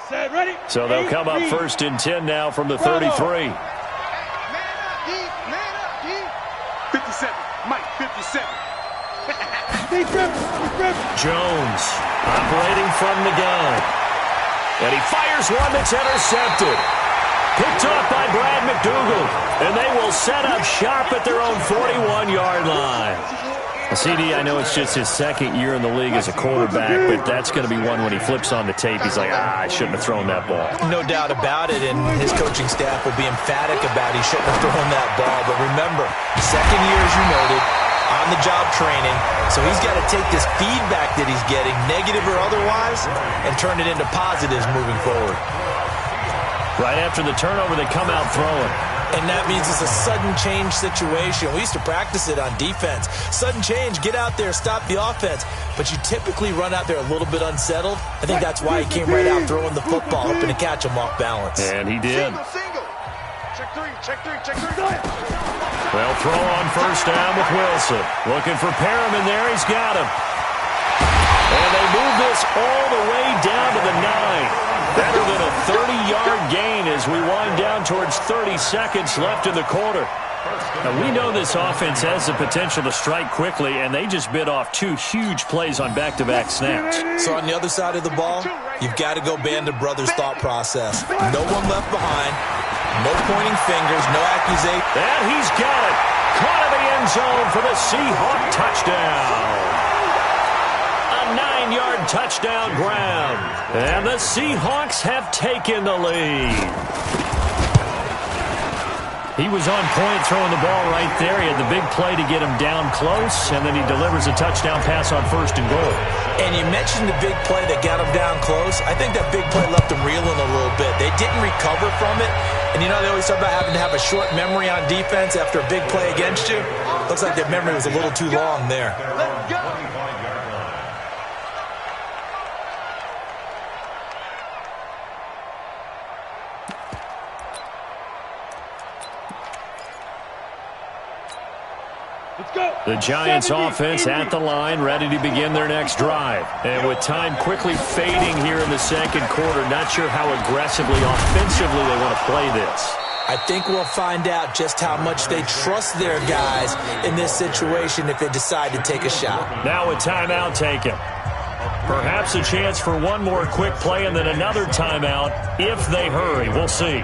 Set, ready.
So they'll come up first and 10 now from the 33.
Man up, D. 57, Mike, 57.
Jones operating from the gun. And he fires one that's intercepted. Picked off by Brad McDougal. And they will set up shop at their own 41-yard line. CD, I know it's just his second year in the league as a quarterback, but that's going to be one when he flips on the tape. He's like, I shouldn't have thrown that ball.
No doubt about it, and his coaching staff will be emphatic about he shouldn't have thrown that ball. But remember, second year, as you noted, on-the-job training, so he's got to take this feedback that he's getting, negative or otherwise, and turn it into positives moving forward.
Right after the turnover, they come out throwing.
And that means it's a sudden change situation. We used to practice it on defense. Sudden change, get out there, stop the offense. But you typically run out there a little bit unsettled. I think that's why he came right out throwing the football, hoping to catch him off balance.
And he did.
Single. Check three.
They'll throw on first down with Wilson. Looking for Perriman there. He's got him. And they move this all the way down to the 9. Better than a 30-yard gain as we wind down towards 30 seconds left in the quarter. Now, we know this offense has the potential to strike quickly, and they just bit off two huge plays on back-to-back snaps.
So on the other side of the ball, you've got to go Band of Brothers thought process. No one left behind, no pointing fingers, no accusation.
And he's got it. Caught in the end zone for the Seahawk touchdown. 9-yard touchdown ground. And the Seahawks have taken the lead. He was on point throwing the ball right there. He had the big play to get him down close, and then he delivers a touchdown pass on first and goal.
And you mentioned the big play that got him down close. I think that big play left him reeling a little bit. They didn't recover from it. And you know, they always talk about having to have a short memory on defense after a big play against you. Looks like their memory was a little too long there.
Let's go.
'Let's go.
The Giants offense at the line, ready to begin their next drive. And with time quickly fading here in the second quarter, not sure how aggressively, offensively they want to play this.
I think we'll find out just how much they trust their guys in this situation if they decide to take a shot.
Now a timeout taken. Perhaps a chance for one more quick play and then another timeout if they hurry. We'll see.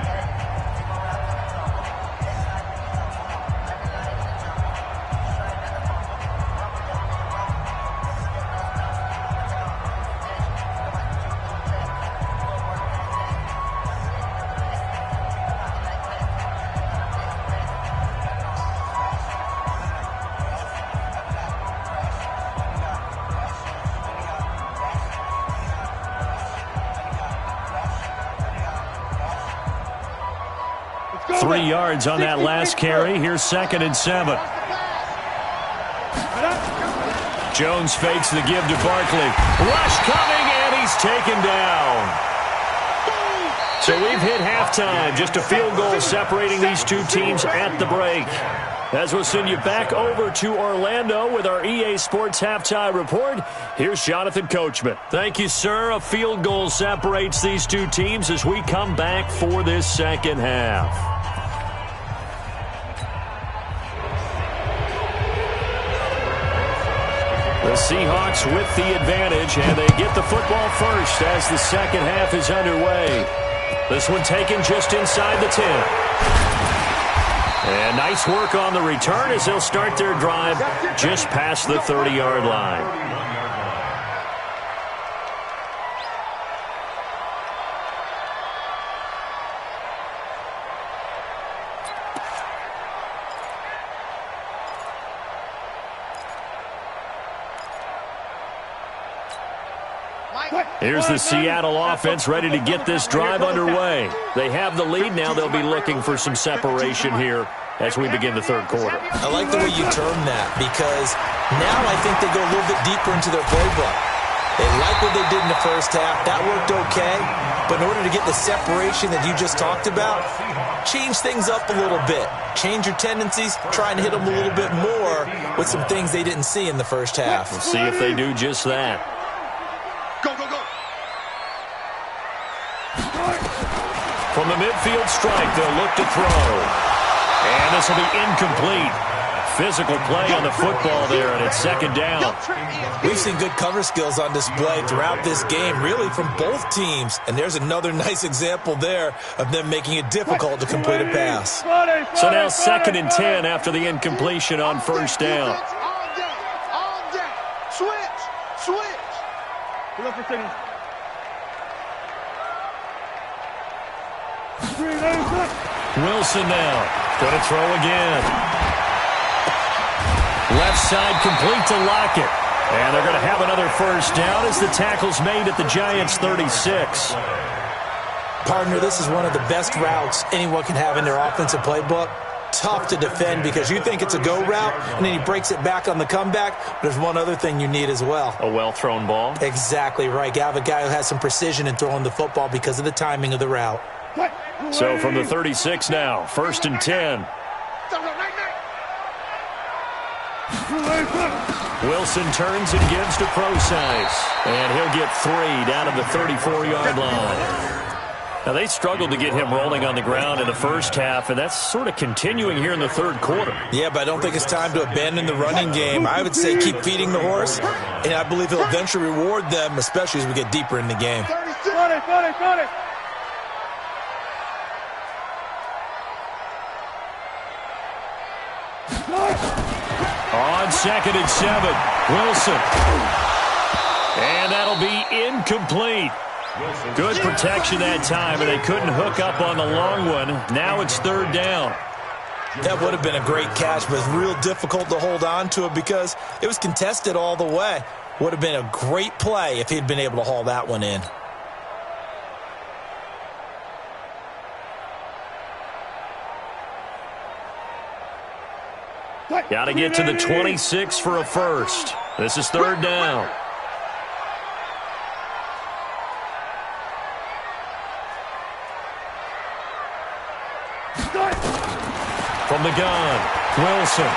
Go
3 yards on that last carry. Here's 2nd and 7. Jones fakes the give to Barkley. Rush coming, and he's taken down. So we've hit halftime. Just a field goal separating these two teams at the break. As we'll send you back over to Orlando with our EA Sports Halftime Report, here's Jonathan Coachman. Thank you, sir. A field goal separates these two teams as we come back for this second half. The Seahawks with the advantage, and they get the football first as the second half is underway. This one taken just inside the 10. And nice work on the return as they'll start their drive just past the 30-yard line. Here's the Seattle offense ready to get this drive underway. They have the lead. Now they'll be looking for some separation here as we begin the third quarter.
I like the way you term that because now I think they go a little bit deeper into their playbook. They like what they did in the first half. That worked okay. But in order to get the separation that you just talked about, change things up a little bit. Change your tendencies. Try and hit them a little bit more with some things they didn't see in the first half.
We'll see if they do just that.
Go, go, go.
From the midfield strike, they'll look to throw. And this will be incomplete. Physical play on the football there, and it's second down.
We've seen good cover skills on display throughout this game, really from both teams. And there's another nice example there of them making it difficult to complete a pass.
So now 2nd and 10 after the incompletion on first down.
All day. Switch. Look for City.
Wilson now. Going to throw again. Left side complete to Lockett. And they're going to have another first down as the tackle's made at the Giants' 36.
Partner, this is one of the best routes anyone can have in their offensive playbook. Tough to defend because you think it's a go route, and then he breaks it back on the comeback. There's one other thing you need as well.
A well-thrown ball.
Exactly right. You have a guy who has some precision in throwing the football because of the timing of the route.
So from the 36 now, 1st and 10. Wilson turns and gives to Procise. And he'll get 3 down at the 34-yard line. Now, they struggled to get him rolling on the ground in the first half, and that's sort of continuing here in the third quarter.
Yeah, but I don't think it's time to abandon the running game. I would say keep feeding the horse, and I believe he'll eventually reward them, especially as we get deeper in the game.
Got it.
On 2nd and 7, Wilson. And that'll be incomplete. Good protection that time, and they couldn't hook up on the long one. Now it's 3rd down.
That would have been a great catch, but it's real difficult to hold on to it because it was contested all the way. Would have been a great play if he'd been able to haul that one in.
Got to get to the 26 for a first. This is 3rd down. From the gun, Wilson.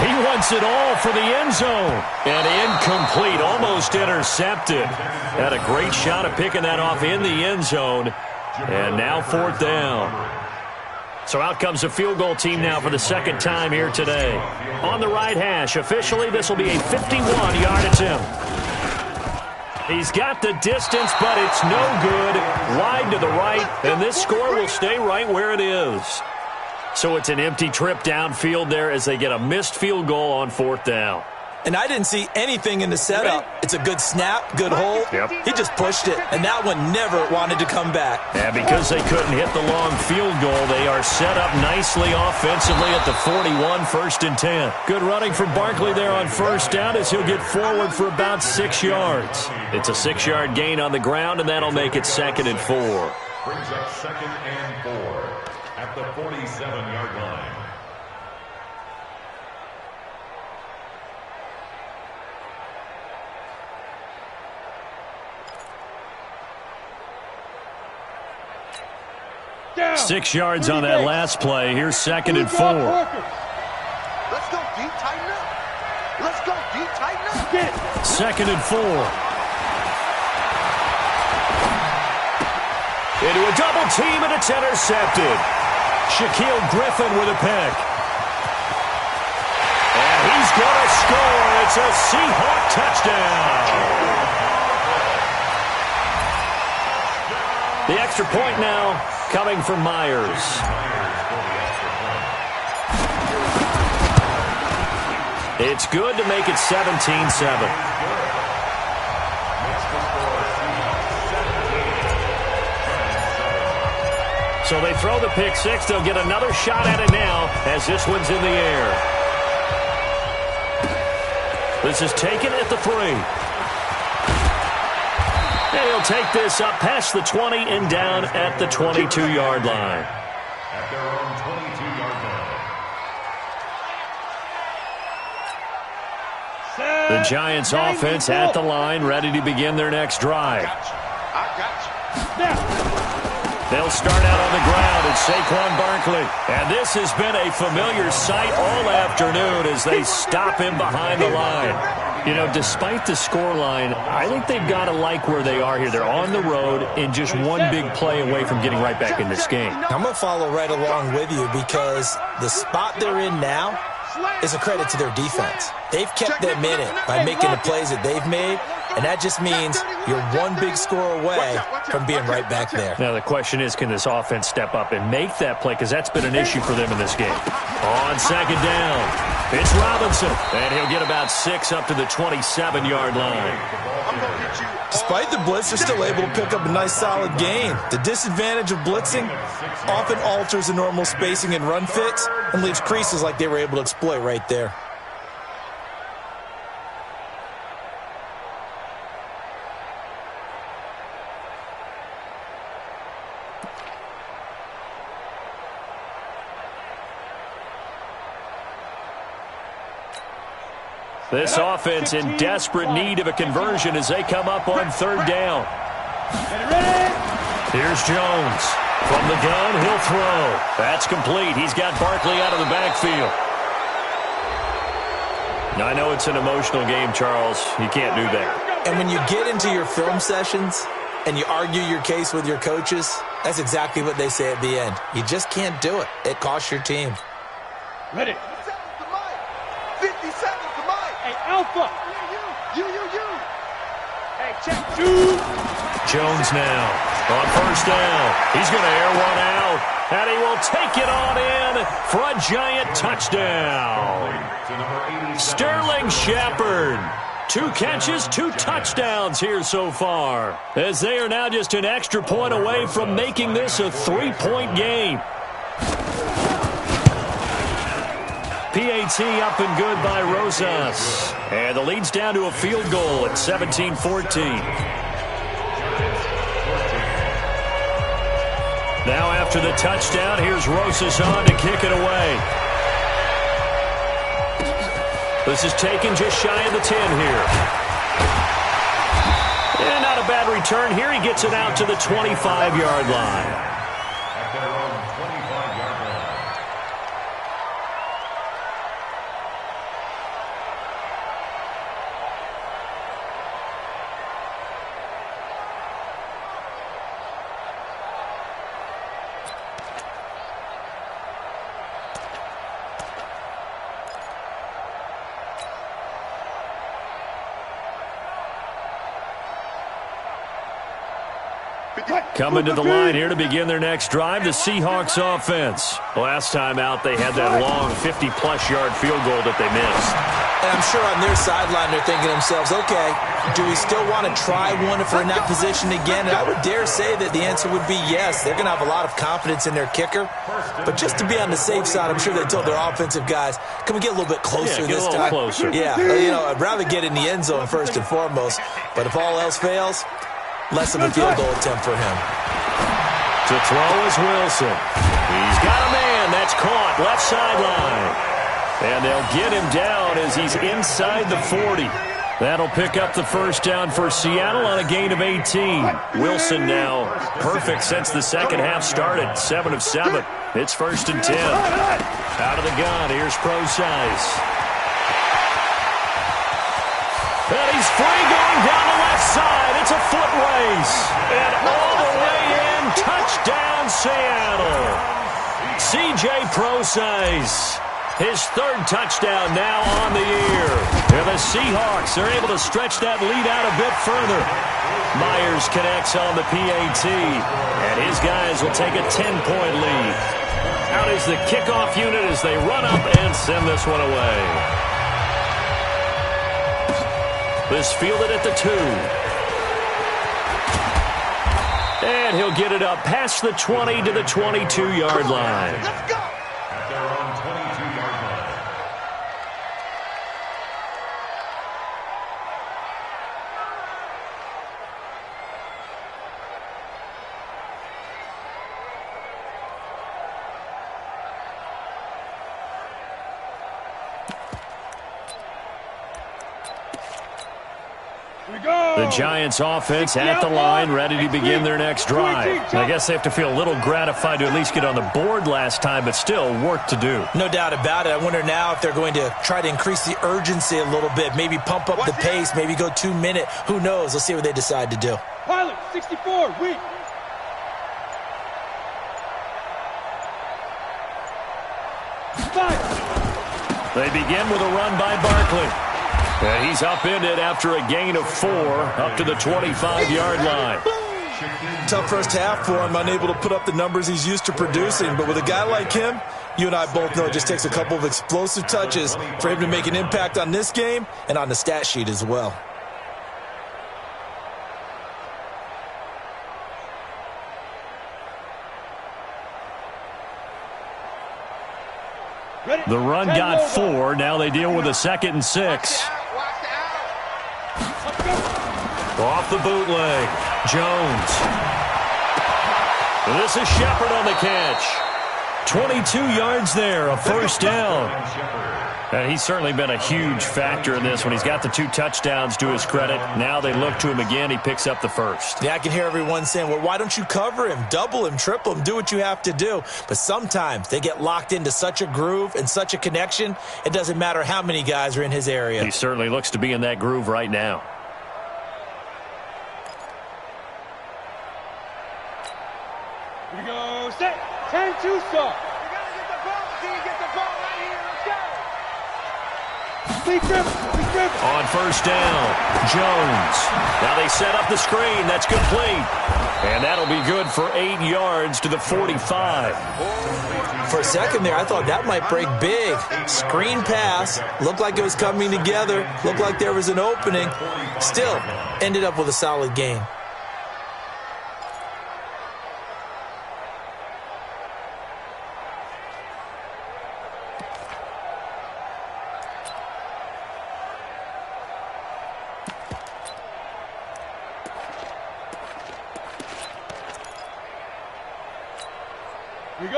He wants it all for the end zone. And incomplete, almost intercepted. Had a great shot at picking that off in the end zone. And now 4th down. So out comes a field goal team now for the second time here today. On the right hash, officially this will be a 51-yard attempt. He's got the distance, but it's no good. Wide to the right, and this score will stay right where it is. So it's an empty trip downfield there as they get a missed field goal on 4th down.
And I didn't see anything in the setup. It's a good snap, good hold.
Yep.
He just pushed it, and that one never wanted to come back.
And because they couldn't hit the long field goal, they are set up nicely offensively at the 41, 1st and 10. Good running from Barkley there on first down as he'll get forward for about 6 yards. It's a 6-yard gain on the ground, and that'll make it 2nd and 4.
Brings up 2nd and 4 at the 47-yard line.
6 yards on that last play. Here's 2nd and 4.
Let's go deep, tighten up. Let's go deep, tighten up.
2nd and 4. Into a double team, and it's intercepted. Shaquille Griffin with a pick. And he's going to score. It's a Seahawk touchdown. The extra point now coming from Myers. It's good to make it 17-7. So they throw the pick six. They'll get another shot at it now as this one's in the air. This is taken at the 3. And he'll take this up past the 20 and down at the 22-yard line.
At their own 22-yard line.
The Giants offense at the line, ready to begin their next drive.
I got you.
They'll start out on the ground at Saquon Barkley. And this has been a familiar sight all afternoon as they stop him behind the line. You know, despite the scoreline, I think they've got to like where they are here. They're on the road and just one big play away from getting right back in this game.
I'm going to follow right along with you because the spot they're in now is a credit to their defense. They've kept them in it by making the plays that they've made, and that just means you're one big score away from being right back there.
Now the question is, can this offense step up and make that play? Because that's been an issue for them in this game. On 2nd down, it's Robinson, and he'll get about 6 up to the 27-yard line.
Despite the blitz, they're still able to pick up a nice solid gain. The disadvantage of blitzing often alters the normal spacing and run fits and leaves creases like they were able to exploit right there.
This offense in desperate need of a conversion as they come up on 3rd down. Here's Jones. From the gun, he'll throw. That's complete. He's got Barkley out of the backfield. Now, I know it's an emotional game, Charles. You can't do that.
And when you get into your film sessions and you argue your case with your coaches, that's exactly what they say at the end. You just can't do it. It costs your team.
Ready.
50 seconds to Mike.
Hey, Alpha.
You.
Hey, check 2.
Jones now on 1st down. He's going to air one out, and he will take it on in for a giant touchdown. Sterling Shepard. 2 catches, 2 touchdowns here so far, as they are now just an extra point away from making this a 3-point game. PAT up and good by Rosas. And the lead's down to a field goal at 17-14. Now after the touchdown, here's Rosas on to kick it away. This is taken just shy of the 10 here. And not a bad return here. He gets it out to the 25-yard line.
At their own 25-yard line.
Coming to the line here to begin their next drive, the Seahawks offense. Last time out, they had that long 50-plus yard field goal that they missed.
And I'm sure on their sideline they're thinking to themselves, okay, do we still want to try one if we're in that position again? And I would dare say that the answer would be yes. They're going to have a lot of confidence in their kicker. But just to be on the safe side, I'm sure they told their offensive guys, can we get a little bit closer this time?
Closer.
Yeah, you know, I'd rather get in the end zone first and foremost. But if all else fails, less of a field goal attempt for him.
To throw is Wilson. He's got a man. That's caught. Left sideline. And they'll get him down as he's inside the 40. That'll pick up the first down for Seattle on a gain of 18. Wilson now perfect since the second half started. 7 of 7. It's 1st and 10. Out of the gun. Here's Procise. And he's free going down the left side. It's a foot race. And all the way in. Touchdown, Seattle. C.J. Procise. His 3rd touchdown now on the year. And the Seahawks are able to stretch that lead out a bit further. Myers connects on the PAT. And his guys will take a 10-point lead. Out is the kickoff unit as they run up and send this one away. This fielded at the 2. And he'll get it up past the 20 to the 22-yard line.
At their own 22-yard line.
The Giants offense at the line, ready to begin their next drive. I guess they have to feel a little gratified to at least get on the board last time, but still work to do.
No doubt about it. I wonder now if they're going to try to increase the urgency a little bit, maybe pump up the pace, maybe go 2-minute. Who knows? Let's see what they decide to do.
Pilot, 64, weak.
They begin with a run by Barkley. And he's upended after a gain of 4 up to the 25-yard line.
Tough first half for him, unable to put up the numbers he's used to producing. But with a guy like him, you and I both know it just takes a couple of explosive touches for him to make an impact on this game and on the stat sheet as well.
The run got 4. Now they deal with a 2nd and 6. Off the bootleg. Jones. This is Shepard on the catch. 22 yards there, a first down. And he's certainly been a huge factor in this one. He's got the 2 touchdowns to his credit. Now they look to him again. He picks up the first.
Yeah, I can hear everyone saying, well, why don't you cover him, double him, triple him, do what you have to do. But sometimes they get locked into such a groove and such a connection, it doesn't matter how many guys are in his area.
He certainly looks to be in that groove right now.
Here we go, set, 10-2 start. You gotta get the ball, G, get the ball right here, let's go.
On first down, Jones. Now they set up the screen. That's complete. And that'll be good for 8 yards to the 45.
For a second there, I thought that might break big. Screen pass. Looked like it was coming together. Looked like there was an opening. Still, ended up with a solid gain.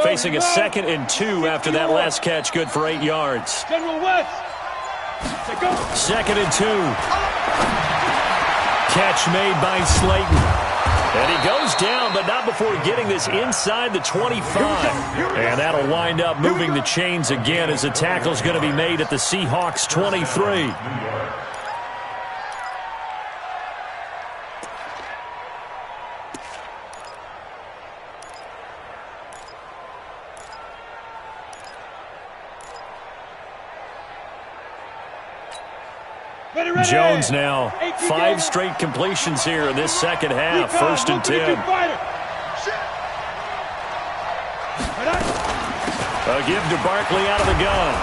Facing a 2nd and 2 after that last catch, good for 8 yards.
General West.
2nd and 2. Catch made by Slayton. And he goes down, but not before getting this inside the 25. And that'll wind up moving the chains again as the tackle's going to be made at the Seahawks 23. Jones now 5 straight completions here in this second half. 1st and 10. A give to Barkley out of the gun.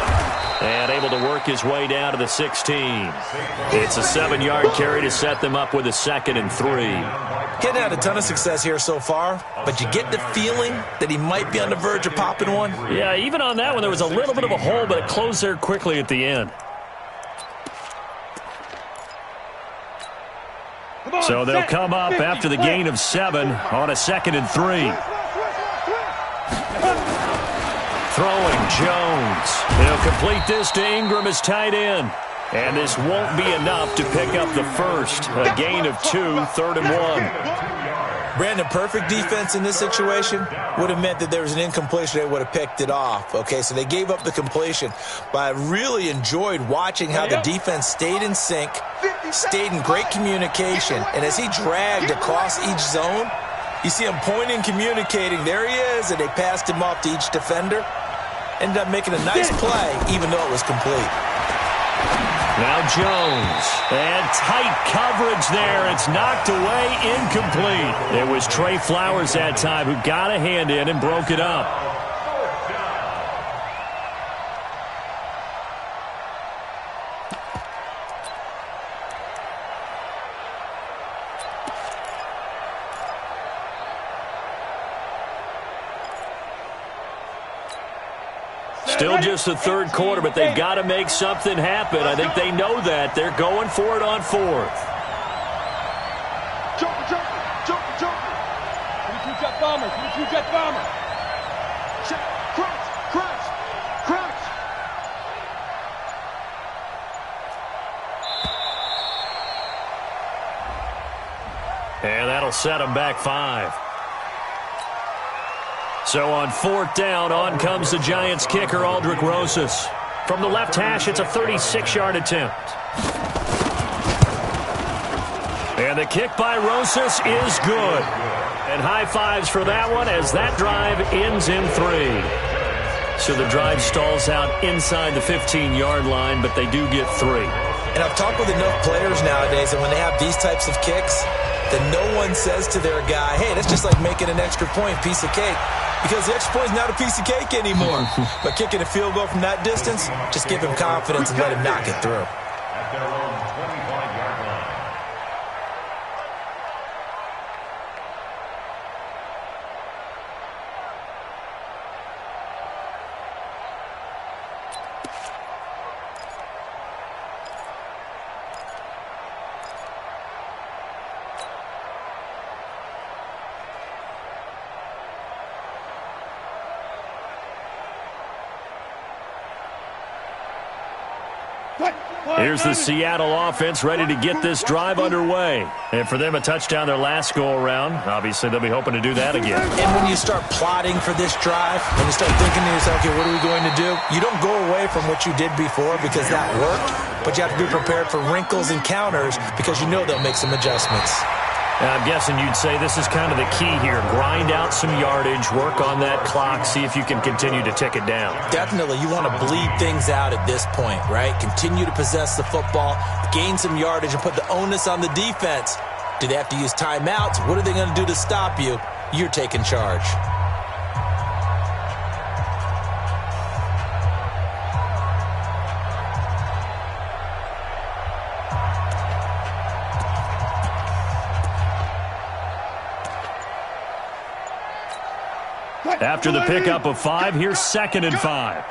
And able to work his way down to the 16. It's a 7-yard carry to set them up with a 2nd and 3.
Hadn't had a ton of success here so far, but you get the feeling that he might be on the verge of popping one.
Yeah, even on that one, there was a little bit of a hole, but it closed there quickly at the end. So they'll come up after the gain of 7 on a 2nd and 3. Throwing Jones. He'll complete this to Ingram as tight end. And this won't be enough to pick up the first. A gain of 2, 3rd and 1.
Brandon, perfect defense in this situation would have meant that there was an incompletion. They would have picked it off. Okay, so they gave up the completion. But I really enjoyed watching how the defense stayed in sync, stayed in great communication. And as he dragged across each zone, you see him pointing, communicating. There he is, and they passed him off to each defender. Ended up making a nice play, even though it was complete.
Now Jones, and tight coverage there. It's knocked away, incomplete. It was Trey Flowers that time who got a hand in and broke it up. Still just the third quarter, but they've got to make something happen. I think they know that. They're going for it on 4th.
Joker. 2-jet bomber. 2-jet bomber. Check. Crouch.
And that'll set them back 5. So on 4th down, on comes the Giants kicker, Aldrick Rosas. From the left hash, it's a 36-yard attempt. And the kick by Rosas is good. And high fives for that one as that drive ends in 3. So the drive stalls out inside the 15-yard line, but they do get 3.
And I've talked with enough players nowadays that when they have these types of kicks, that no one says to their guy, hey, that's just like making an extra point, piece of cake. Because the extra point is not a piece of cake anymore. But kicking a field goal from that distance, just give him confidence and let him knock it through.
At their own 25-yard line.
Here's the Seattle offense ready to get this drive underway. And for them, a touchdown their last go-around. Obviously, they'll be hoping to do that again.
And when you start plotting for this drive, when you start thinking to yourself, okay, what are we going to do? You don't go away from what you did before because that worked, but you have to be prepared for wrinkles and counters because you know they'll make some adjustments.
I'm guessing you'd say this is kind of the key here. Grind out some yardage, work on that clock, see if you can continue to tick it down.
Definitely. You want to bleed things out at this point, right? Continue to possess the football, gain some yardage, and put the onus on the defense. Do they have to use timeouts? What are they going to do to stop you? You're taking charge.
After the pickup of 5, here's 2nd and 5.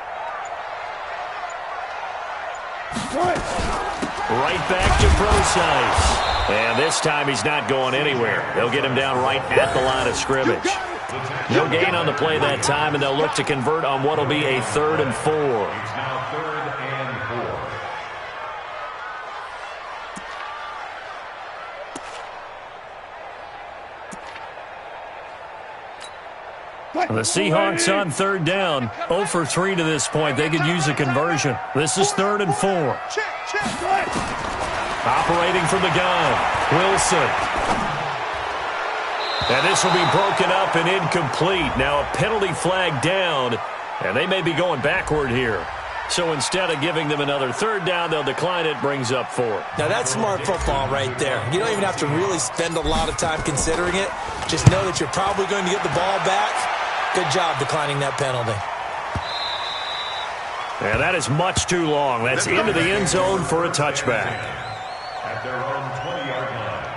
Right back to Procise. And this time he's not going anywhere. They'll get him down right at the line of scrimmage. No gain on the play that time, and they'll look to convert on what will be a 3rd and 4.
It's now 3rd and 4.
The Seahawks on 3rd down. 0 for 3 to this point. They could use a conversion. This is 3rd and 4. Operating from the gun, Wilson. And this will be broken up and incomplete. Now a penalty flag down, and they may be going backward here. So instead of giving them another 3rd down, they'll decline it, brings up 4.
Now that's smart football right there. You don't even have to really spend a lot of time considering it. Just know that you're probably going to get the ball back. Good job declining that penalty.
Yeah, that is much too long. That's into the end zone for a touchback.
At their own 20-yard line.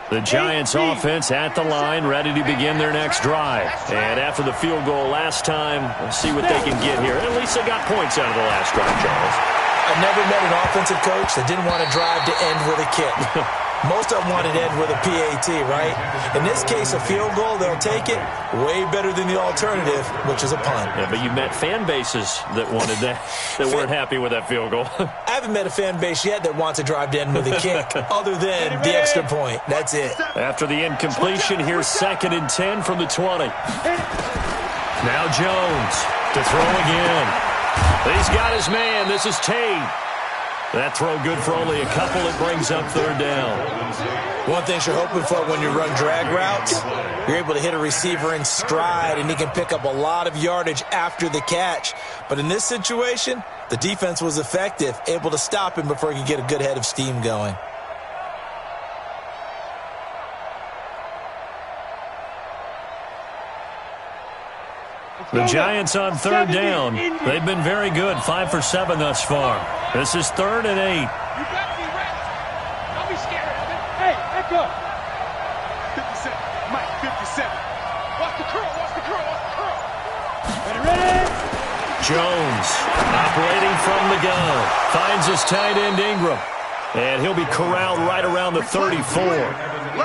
The Giants offense at the line, ready to begin their next drive. And after the field goal last time, we'll see what they can get here. At least they got points out of the last drive, Charles.
I never met an offensive coach that didn't want to drive to end with a kick. Most of them wanted to end with a PAT, right? In this case, a field goal, they'll take it. Way better than the alternative, which is a punt.
Yeah, but you met fan bases that wanted that, that weren't happy with that field goal.
I haven't met a fan base yet that wants to drive to end with a kick, other than the extra point. That's it.
After the incompletion, here's 2nd and 10 from the 20. Now Jones to throw again. He's got his man. This is Tate. That throw good for only a couple. It brings up 3rd down.
One thing you're hoping for when you run drag routes, you're able to hit a receiver in stride, and he can pick up a lot of yardage after the catch. But in this situation, the defense was effective, able to stop him before he could get a good head of steam going.
The Giants on 3rd down. They've been very good, 5 for 7 thus far. This is 3rd and 8.
You gotta be ready. Don't be scared of it. Hey, let go. 57. Mike, 57. Watch the curl, watch the curl, watch the curl. Ready?
Jones operating from the gun. Finds his tight end Ingram. And he'll be corralled right around the 34.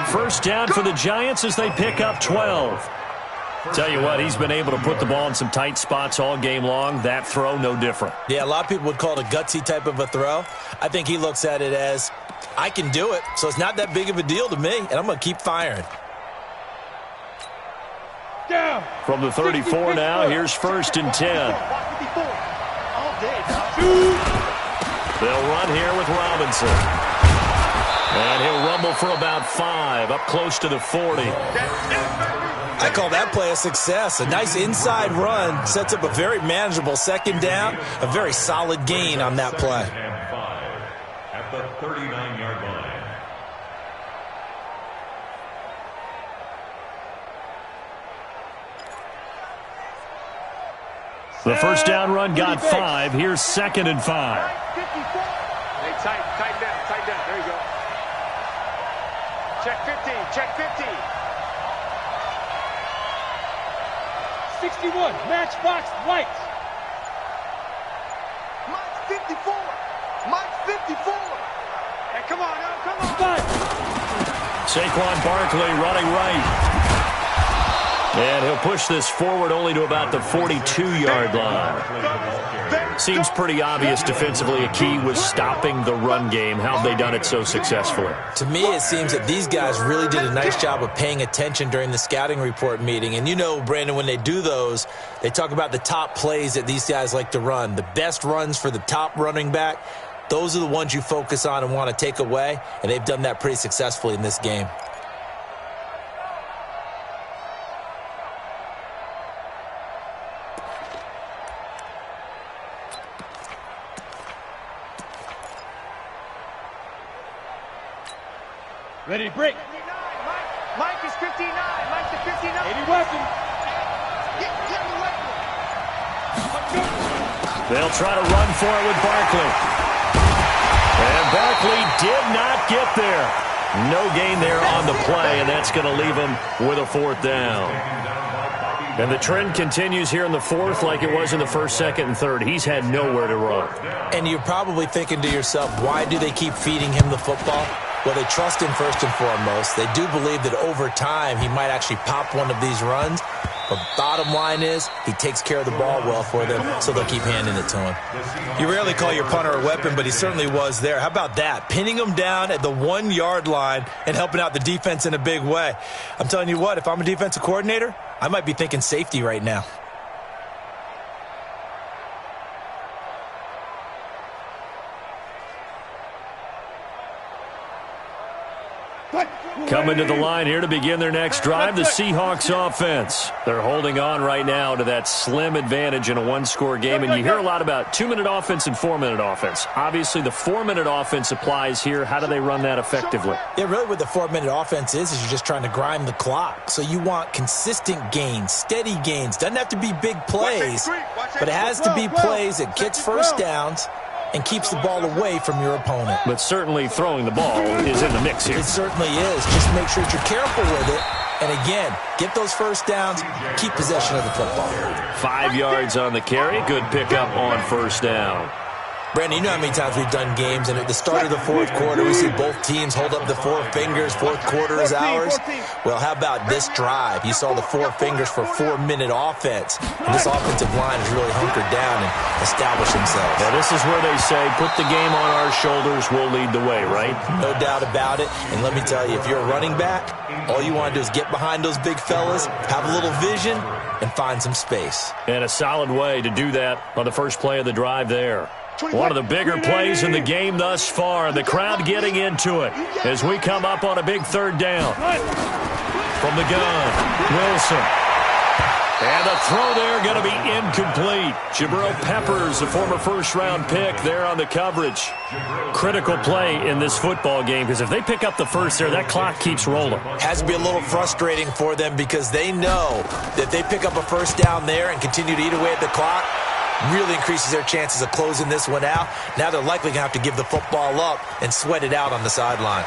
1st down for the Giants as they pick up 12. Tell you what, he's been able to put the ball in some tight spots all game long. That throw, no different.
Yeah, a lot of people would call it a gutsy type of a throw. I think he looks at it as, I can do it, so it's not that big of a deal to me, and I'm going to keep firing.
Down.
From the 34 now, here's 1st and 10. They'll run here with Robinson. And he'll rumble for about 5, up close to the 40.
I call that play a success. A nice inside run sets up a very manageable 2nd down, a very solid gain on that play.
And 5 at the 39-yard line.
The 1st down run got 5. Here's 2nd and 5.
Hey, tight down. There you go. Check 15, check 15. 61, matchbox lights.
Mike's 54. Mike's 54.
Hey, come on, now, come on.
Saquon Barkley running right. And he'll push this forward only to about the 42-yard line. Seems pretty obvious defensively. A key was stopping the run game. How have they done it so successfully?
To me, it seems that these guys really did a nice job of paying attention during the scouting report meeting. And you know, Brandon, when they do those, they talk about the top plays that these guys like to run. The best runs for the top running back, those are the ones you focus on and want to take away. And they've done that pretty successfully in this game.
Ready to break.
Mike is 59. Mike's at 59.
80 weapon.
Get him away.
They'll try to run for it with Barkley. And Barkley did not get there. No gain there on the play, and that's going to leave him with a 4th down. And the trend continues here in the 4th like it was in the 1st, 2nd, and 3rd. He's had nowhere to run.
And you're probably thinking to yourself, why do they keep feeding him the football? Well, they trust him first and foremost. They do believe that over time he might actually pop one of these runs. But bottom line is he takes care of the ball well for them, so they'll keep handing it to him. You rarely call your punter a weapon, but he certainly was there. How about that? Pinning him down at the 1-yard line and helping out the defense in a big way. I'm telling you what, if I'm a defensive coordinator, I might be thinking safety right now.
Coming to the line here to begin their next drive, the Seahawks offense. They're holding on right now to that slim advantage in a 1-score game, and you hear a lot about 2-minute offense and 4-minute offense. Obviously, the 4-minute offense applies here. How do they run that effectively?
Yeah, really what the 4-minute offense is you're just trying to grind the clock. So you want consistent gains, steady gains. Doesn't have to be big plays, but it has to be plays that gets first downs and keeps the ball away from your opponent.
But certainly throwing the ball is in the mix here.
It certainly is. Just make sure that you're careful with it. And again, get those first downs, keep possession of the football.
5 yards on the carry. Good pickup on 1st down.
Brandon, you know how many times we've done games, and at the start of the fourth quarter, we see both teams hold up the four fingers, fourth quarter is ours. Well, how about this drive? You saw the four fingers for 4-minute offense, and this offensive line has really hunkered down and established themselves.
Now, this is where they say, put the game on our shoulders, we'll lead the way, right?
No doubt about it, and let me tell you, if you're a running back, all you want to do is get behind those big fellas, have a little vision, and find some space.
And a solid way to do that on the first play of the drive there. One of the bigger plays in the game thus far. The crowd getting into it as we come up on a big third down. From the gun, Wilson. And the throw there going to be incomplete. Jabril Peppers, the former first-round pick, there on the coverage. Critical play in this football game, because if they pick up the first there, that clock keeps rolling.
Has to be a little frustrating for them because they know that they pick up a first down there and continue to eat away at the clock, really increases their chances of closing this one out. Now they're likely going to have to give the football up and sweat it out on the sideline.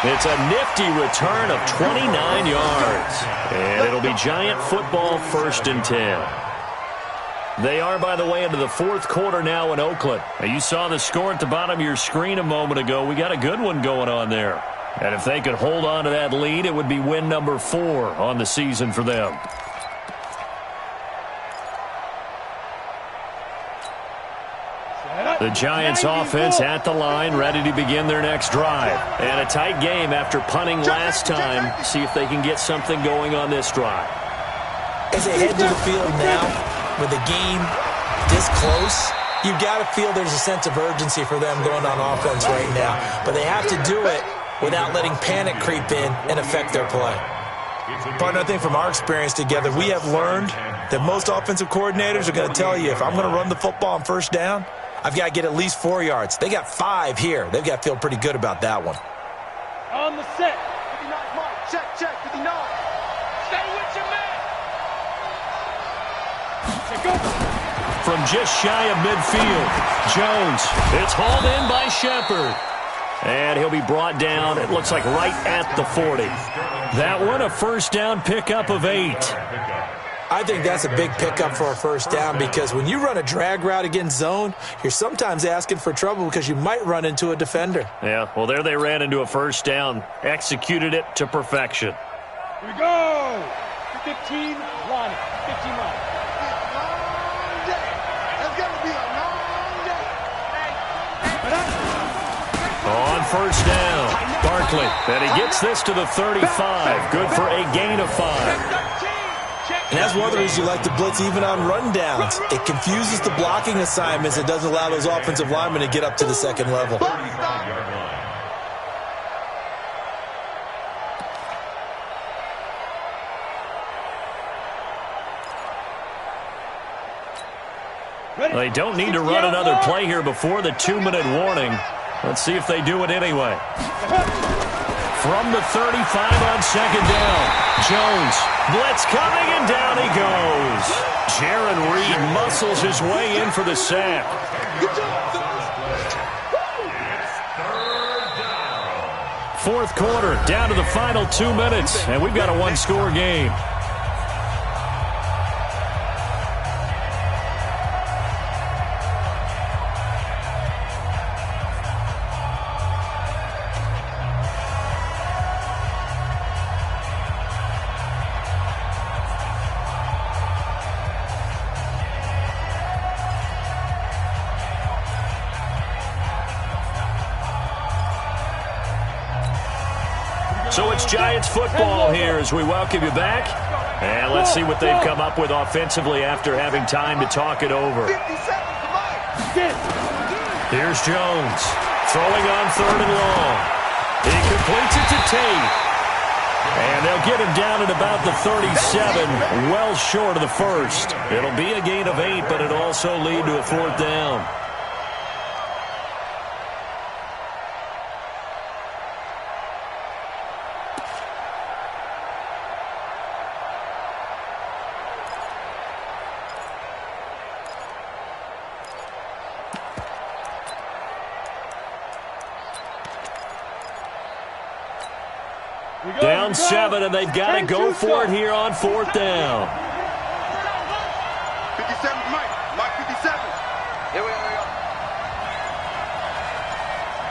It's a nifty return of 29 yards. And it'll be Giant football, 1st and 10. They are, by the way, into the fourth quarter now in Oakland. Now, you saw the score at the bottom of your screen a moment ago. We got a good one going on there. And if they could hold on to that lead, it would be win number 4 on the season for them. The Giants offense at the line, ready to begin their next drive. And a tight game after punting last time. See if they can get something going on this drive.
As they head to the field now, with the game this close, you've got to feel there's a sense of urgency for them going on offense right now. But they have to do it without letting panic creep in and affect their play. Partner, I think from our experience together, we have learned that most offensive coordinators are going to tell you, if I'm going to run the football on first down, I've got to get at least 4 yards. They got 5 here. They've got to feel pretty good about that one.
On the set. 59 mark. Check, 59. Stay with your man. Go.
From just shy of midfield, Jones. It's hauled in by Shepard. And he'll be brought down, it looks like, right at the 40. That one, a first down pickup of 8.
I think that's a big pickup for a first down because when you run a drag route against zone, you're sometimes asking for trouble because you might run into a defender.
Yeah, well, there they ran into a first down, executed it to perfection.
Here we go. 15 line. 15 line.
That's going to be a long day.
On first down, Barkley. And he gets this to the 35. Good for a gain of 5.
And that's one of the reasons you like to blitz even on rundowns. It confuses the blocking assignments. It doesn't allow those offensive linemen to get up to the second level.
They don't need to run another play here before the 2-minute warning. Let's see if they do it anyway. From the 35 on second down, Jones, blitz coming, and down he goes. Jaron Reed muscles his way in for the sack. Fourth quarter, down to the final 2 minutes, and we've got a one-score game. So it's Giants football here as we welcome you back. And let's see what they've come up with offensively after having time to talk it over. Here's Jones throwing on 3rd and long. He completes it to Tate. And they'll get him down at about the 37, well short of the first. It'll be a gain of 8, but it'll also lead to a 4th down. Down 7, and they've got to go for it here on 4th down.
57, Mike 57. Here we go.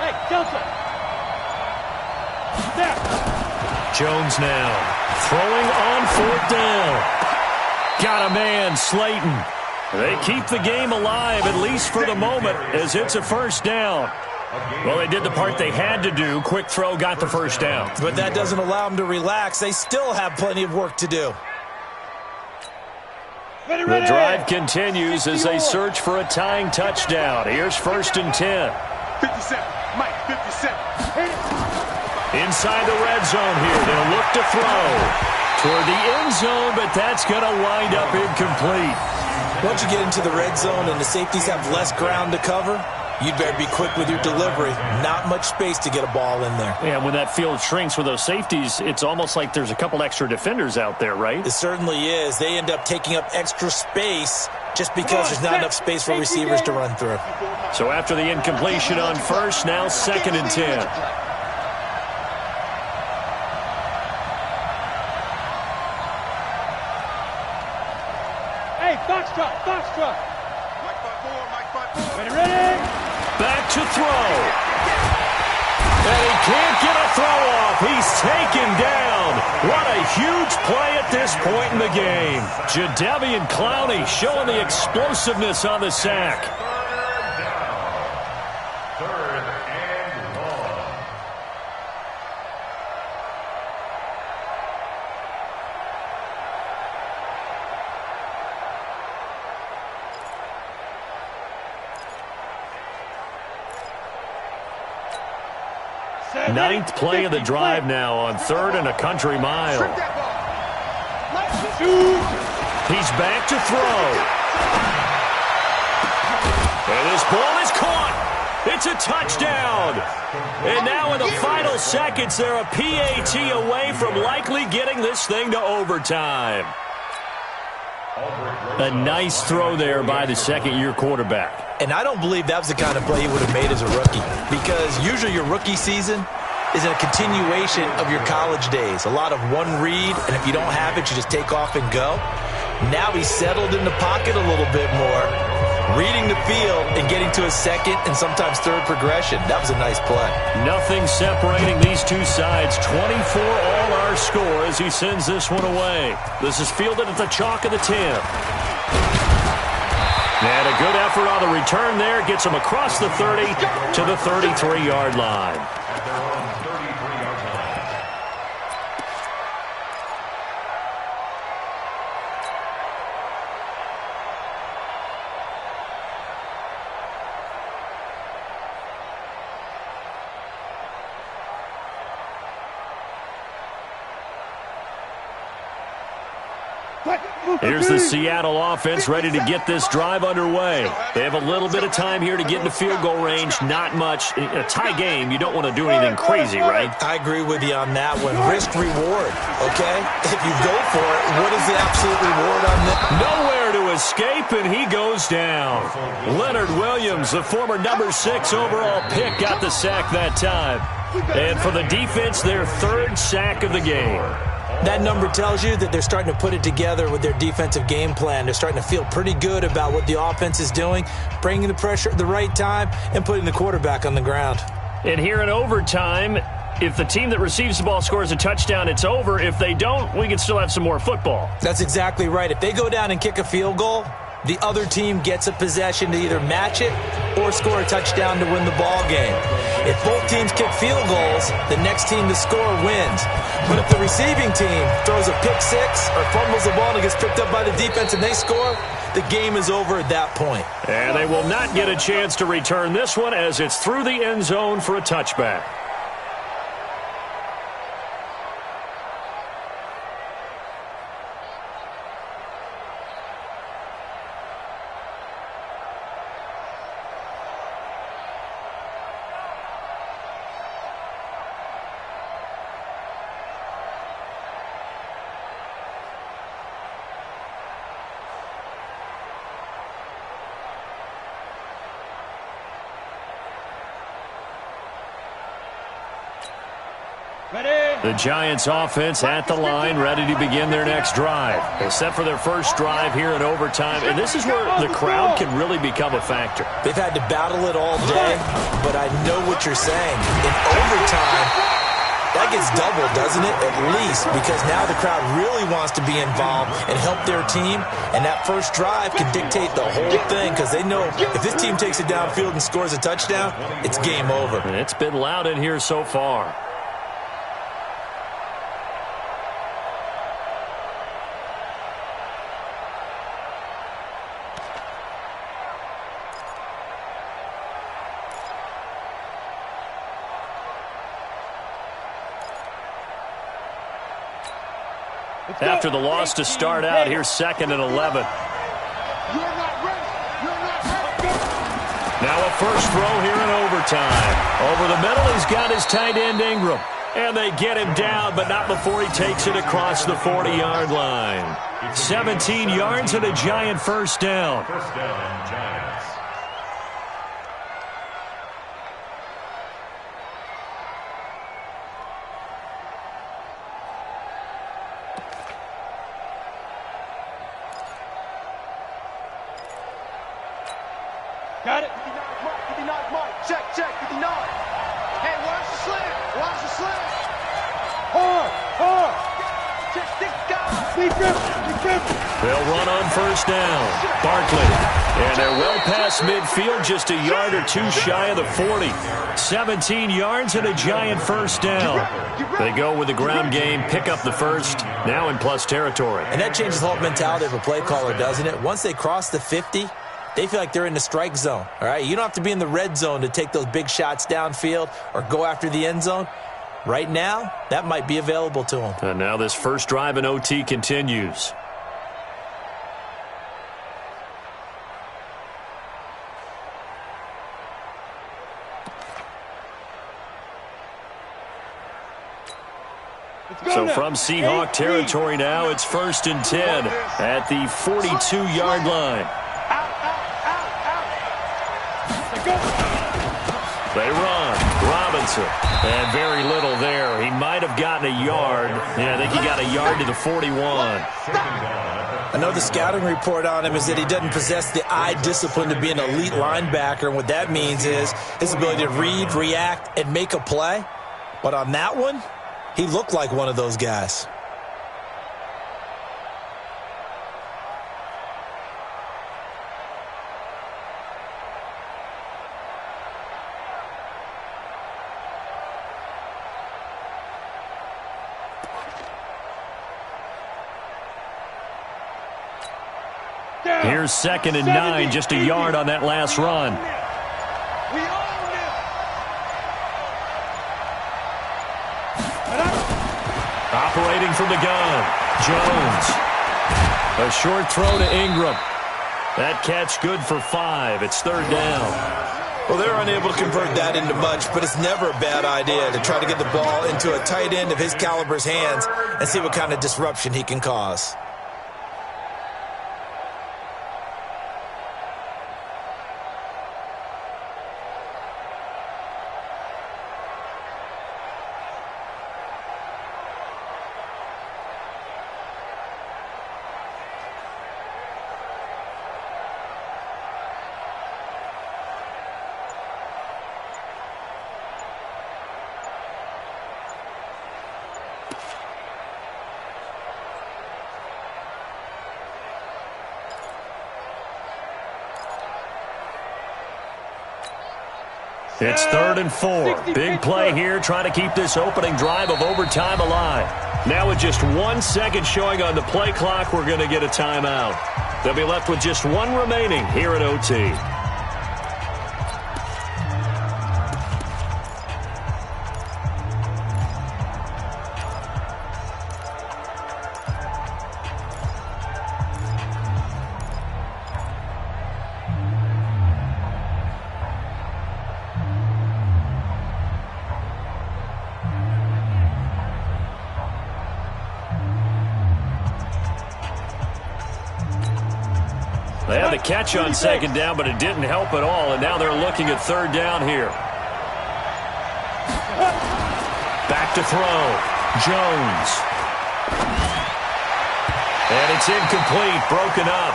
Hey, Delta. There.
Jones now throwing on 4th down. Got a man, Slayton. They keep the game alive, at least for the moment, as it's a 1st down. Well, they did the part they had to do. Quick throw, got the 1st down.
But that doesn't allow them to relax. They still have plenty of work to do.
The drive continues as they search for a tying touchdown. Here's 1st and 10.
57, Mike 57.
Inside the red zone here. They'll look to throw toward the end zone, but that's going to wind up incomplete.
Once you get into the red zone and the safeties have less ground to cover, you'd better be quick with your delivery. Not much space to get a ball in there.
Yeah, when that field shrinks with those safeties, it's almost like there's a couple extra defenders out there, right?
It certainly is. They end up taking up extra space just because there's not enough space for receivers to run through.
So after the incompletion on 1st, now 2nd and 10.
Hey, Foxtrot.
Mike 5-4.
Ready?
Back to throw. And he can't get a throw off. He's taken down. What a huge play at this point in the game. Jadeveon Clowney showing the explosiveness on the sack.
Third and 1.
Ninth play of the drive now on 3rd and a country mile. He's back to throw. And this ball is caught. It's a touchdown. And now in the final seconds, they're a PAT away from likely getting this thing to overtime. A nice throw there by the second-year quarterback.
And I don't believe that was the kind of play he would have made as a rookie, because usually your rookie season is a continuation of your college days. A lot of one read, and if you don't have it, you just take off and go. Now he's settled in the pocket a little bit more, reading the field and getting to a second and sometimes third progression. That was a nice play.
Nothing separating these two sides. 24 all our score as he sends this one away. This is fielded at the chalk of the 10. And a good effort on the return there. Gets him across the 30 to the 33-yard line.
At their own 33-yard line.
Here's the Seattle offense ready to get this drive underway. They have a little bit of time here to get into field goal range. Not much. A tie game, you don't want to do anything crazy, right?
I agree with you on that one. Risk reward, okay? If you go for it, what is the absolute reward on that?
Nowhere to escape, and he goes down. Leonard Williams, the former number 6 overall pick, got the sack that time. And for the defense, their 3rd sack of the game.
That number tells you that they're starting to put it together with their defensive game plan. They're starting to feel pretty good about what the offense is doing, bringing the pressure at the right time, and putting the quarterback on the ground.
And here in overtime, if the team that receives the ball scores a touchdown, it's over. If they don't, we can still have some more football.
That's exactly right. If they go down and kick a field goal, the other team gets a possession to either match it or score a touchdown to win the ball game. If both teams kick field goals, the next team to score wins. But if the receiving team throws a pick six or fumbles the ball and it gets picked up by the defense and they score, the game is over at that point.
And they will not get a chance to return this one as it's through the end zone for a touchback. The Giants offense at the line, ready to begin their next drive. They're set for their first drive here in overtime, and this is where the crowd can really become a factor.
They've had to battle it all day, but I know what you're saying. In overtime, that gets doubled, doesn't it? At least, because now the crowd really wants to be involved and help their team, and that first drive can dictate the whole thing because they know if this team takes it downfield and scores a touchdown, it's game over.
And it's been loud in here so far. After the loss to start out, here's 2nd and 11.
You're not ready. You're not ready.
Now a first throw here in overtime. Over the middle, he's got his tight end, Ingram. And they get him down, but not before he takes it across the 40-yard line. 17 yards and a Giant first down.
First down, Giants.
Got it. 59 Mike. Check, 59. Hey, watch the slant. Watch the slant. Hard. Check, defense.
They'll run on first down. Barkley. And they're well past midfield, just a yard or two shy of the 40. 17 yards and a Giant first down. They go with the ground game, pick up the first, now in plus territory.
And that changes the whole mentality of a play caller, doesn't it? Once they cross the 50, they feel like they're in the strike zone, all right? You don't have to be in the red zone to take those big shots downfield or go after the end zone. Right now, that might be available to them.
And now this first drive in OT continues. So from Seahawk territory now, it's 1st and 10 at the 42-yard line. They run. Robinson. And very little there. He might have gotten a yard. Yeah, I think he got a yard to the 41.
I know the scouting report on him is that he doesn't possess the eye discipline to be an elite linebacker. And what that means is his ability to read, react, and make a play. But on that one, he looked like one of those guys.
Here's 2nd and 9, just a yard on that last run. Operating from the gun, Jones. A short throw to Ingram. That catch good for 5. It's 3rd down.
Well, they're unable to convert that into much, but it's never a bad idea to try to get the ball into a tight end of his caliber's hands and see what kind of disruption he can cause.
It's 3rd and 4. Big play here, trying to keep this opening drive of overtime alive. Now with just 1 second showing on the play clock, we're going to get a timeout. They'll be left with just 1 remaining here at OT. They had the catch on 2nd down, but it didn't help at all, and now they're looking at 3rd down here. Back to throw. Jones. And it's incomplete, broken up.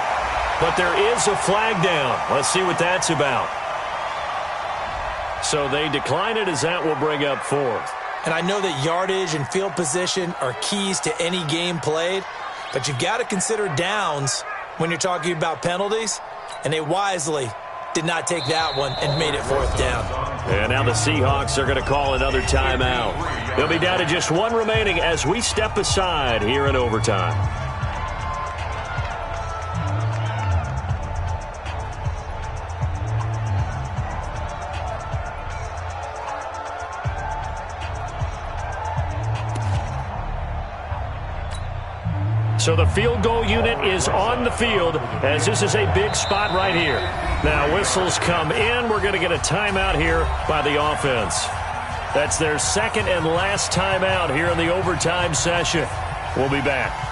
But there is a flag down. Let's see what that's about. So they decline it as that will bring up fourth.
And I know that yardage and field position are keys to any game played, but you've got to consider downs when you're talking about penalties, and they wisely did not take that one and made it fourth down.
And now the Seahawks are going to call another timeout. They'll be down to just one remaining as we step aside here in overtime. So the field goal unit is on the field as this is a big spot right here. Now whistles come in. We're going to get a timeout here by the offense. That's their second and last timeout here in the overtime session. We'll be back.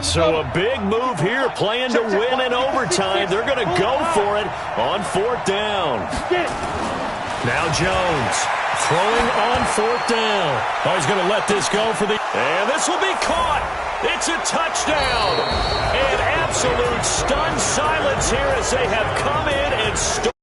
So a big move here, playing to win in overtime. They're going to go for it on fourth down. Now Jones throwing on fourth down. Oh, he's going to let this go for the... And this will be caught. It's a touchdown. And absolute stunned silence here as they have come in and...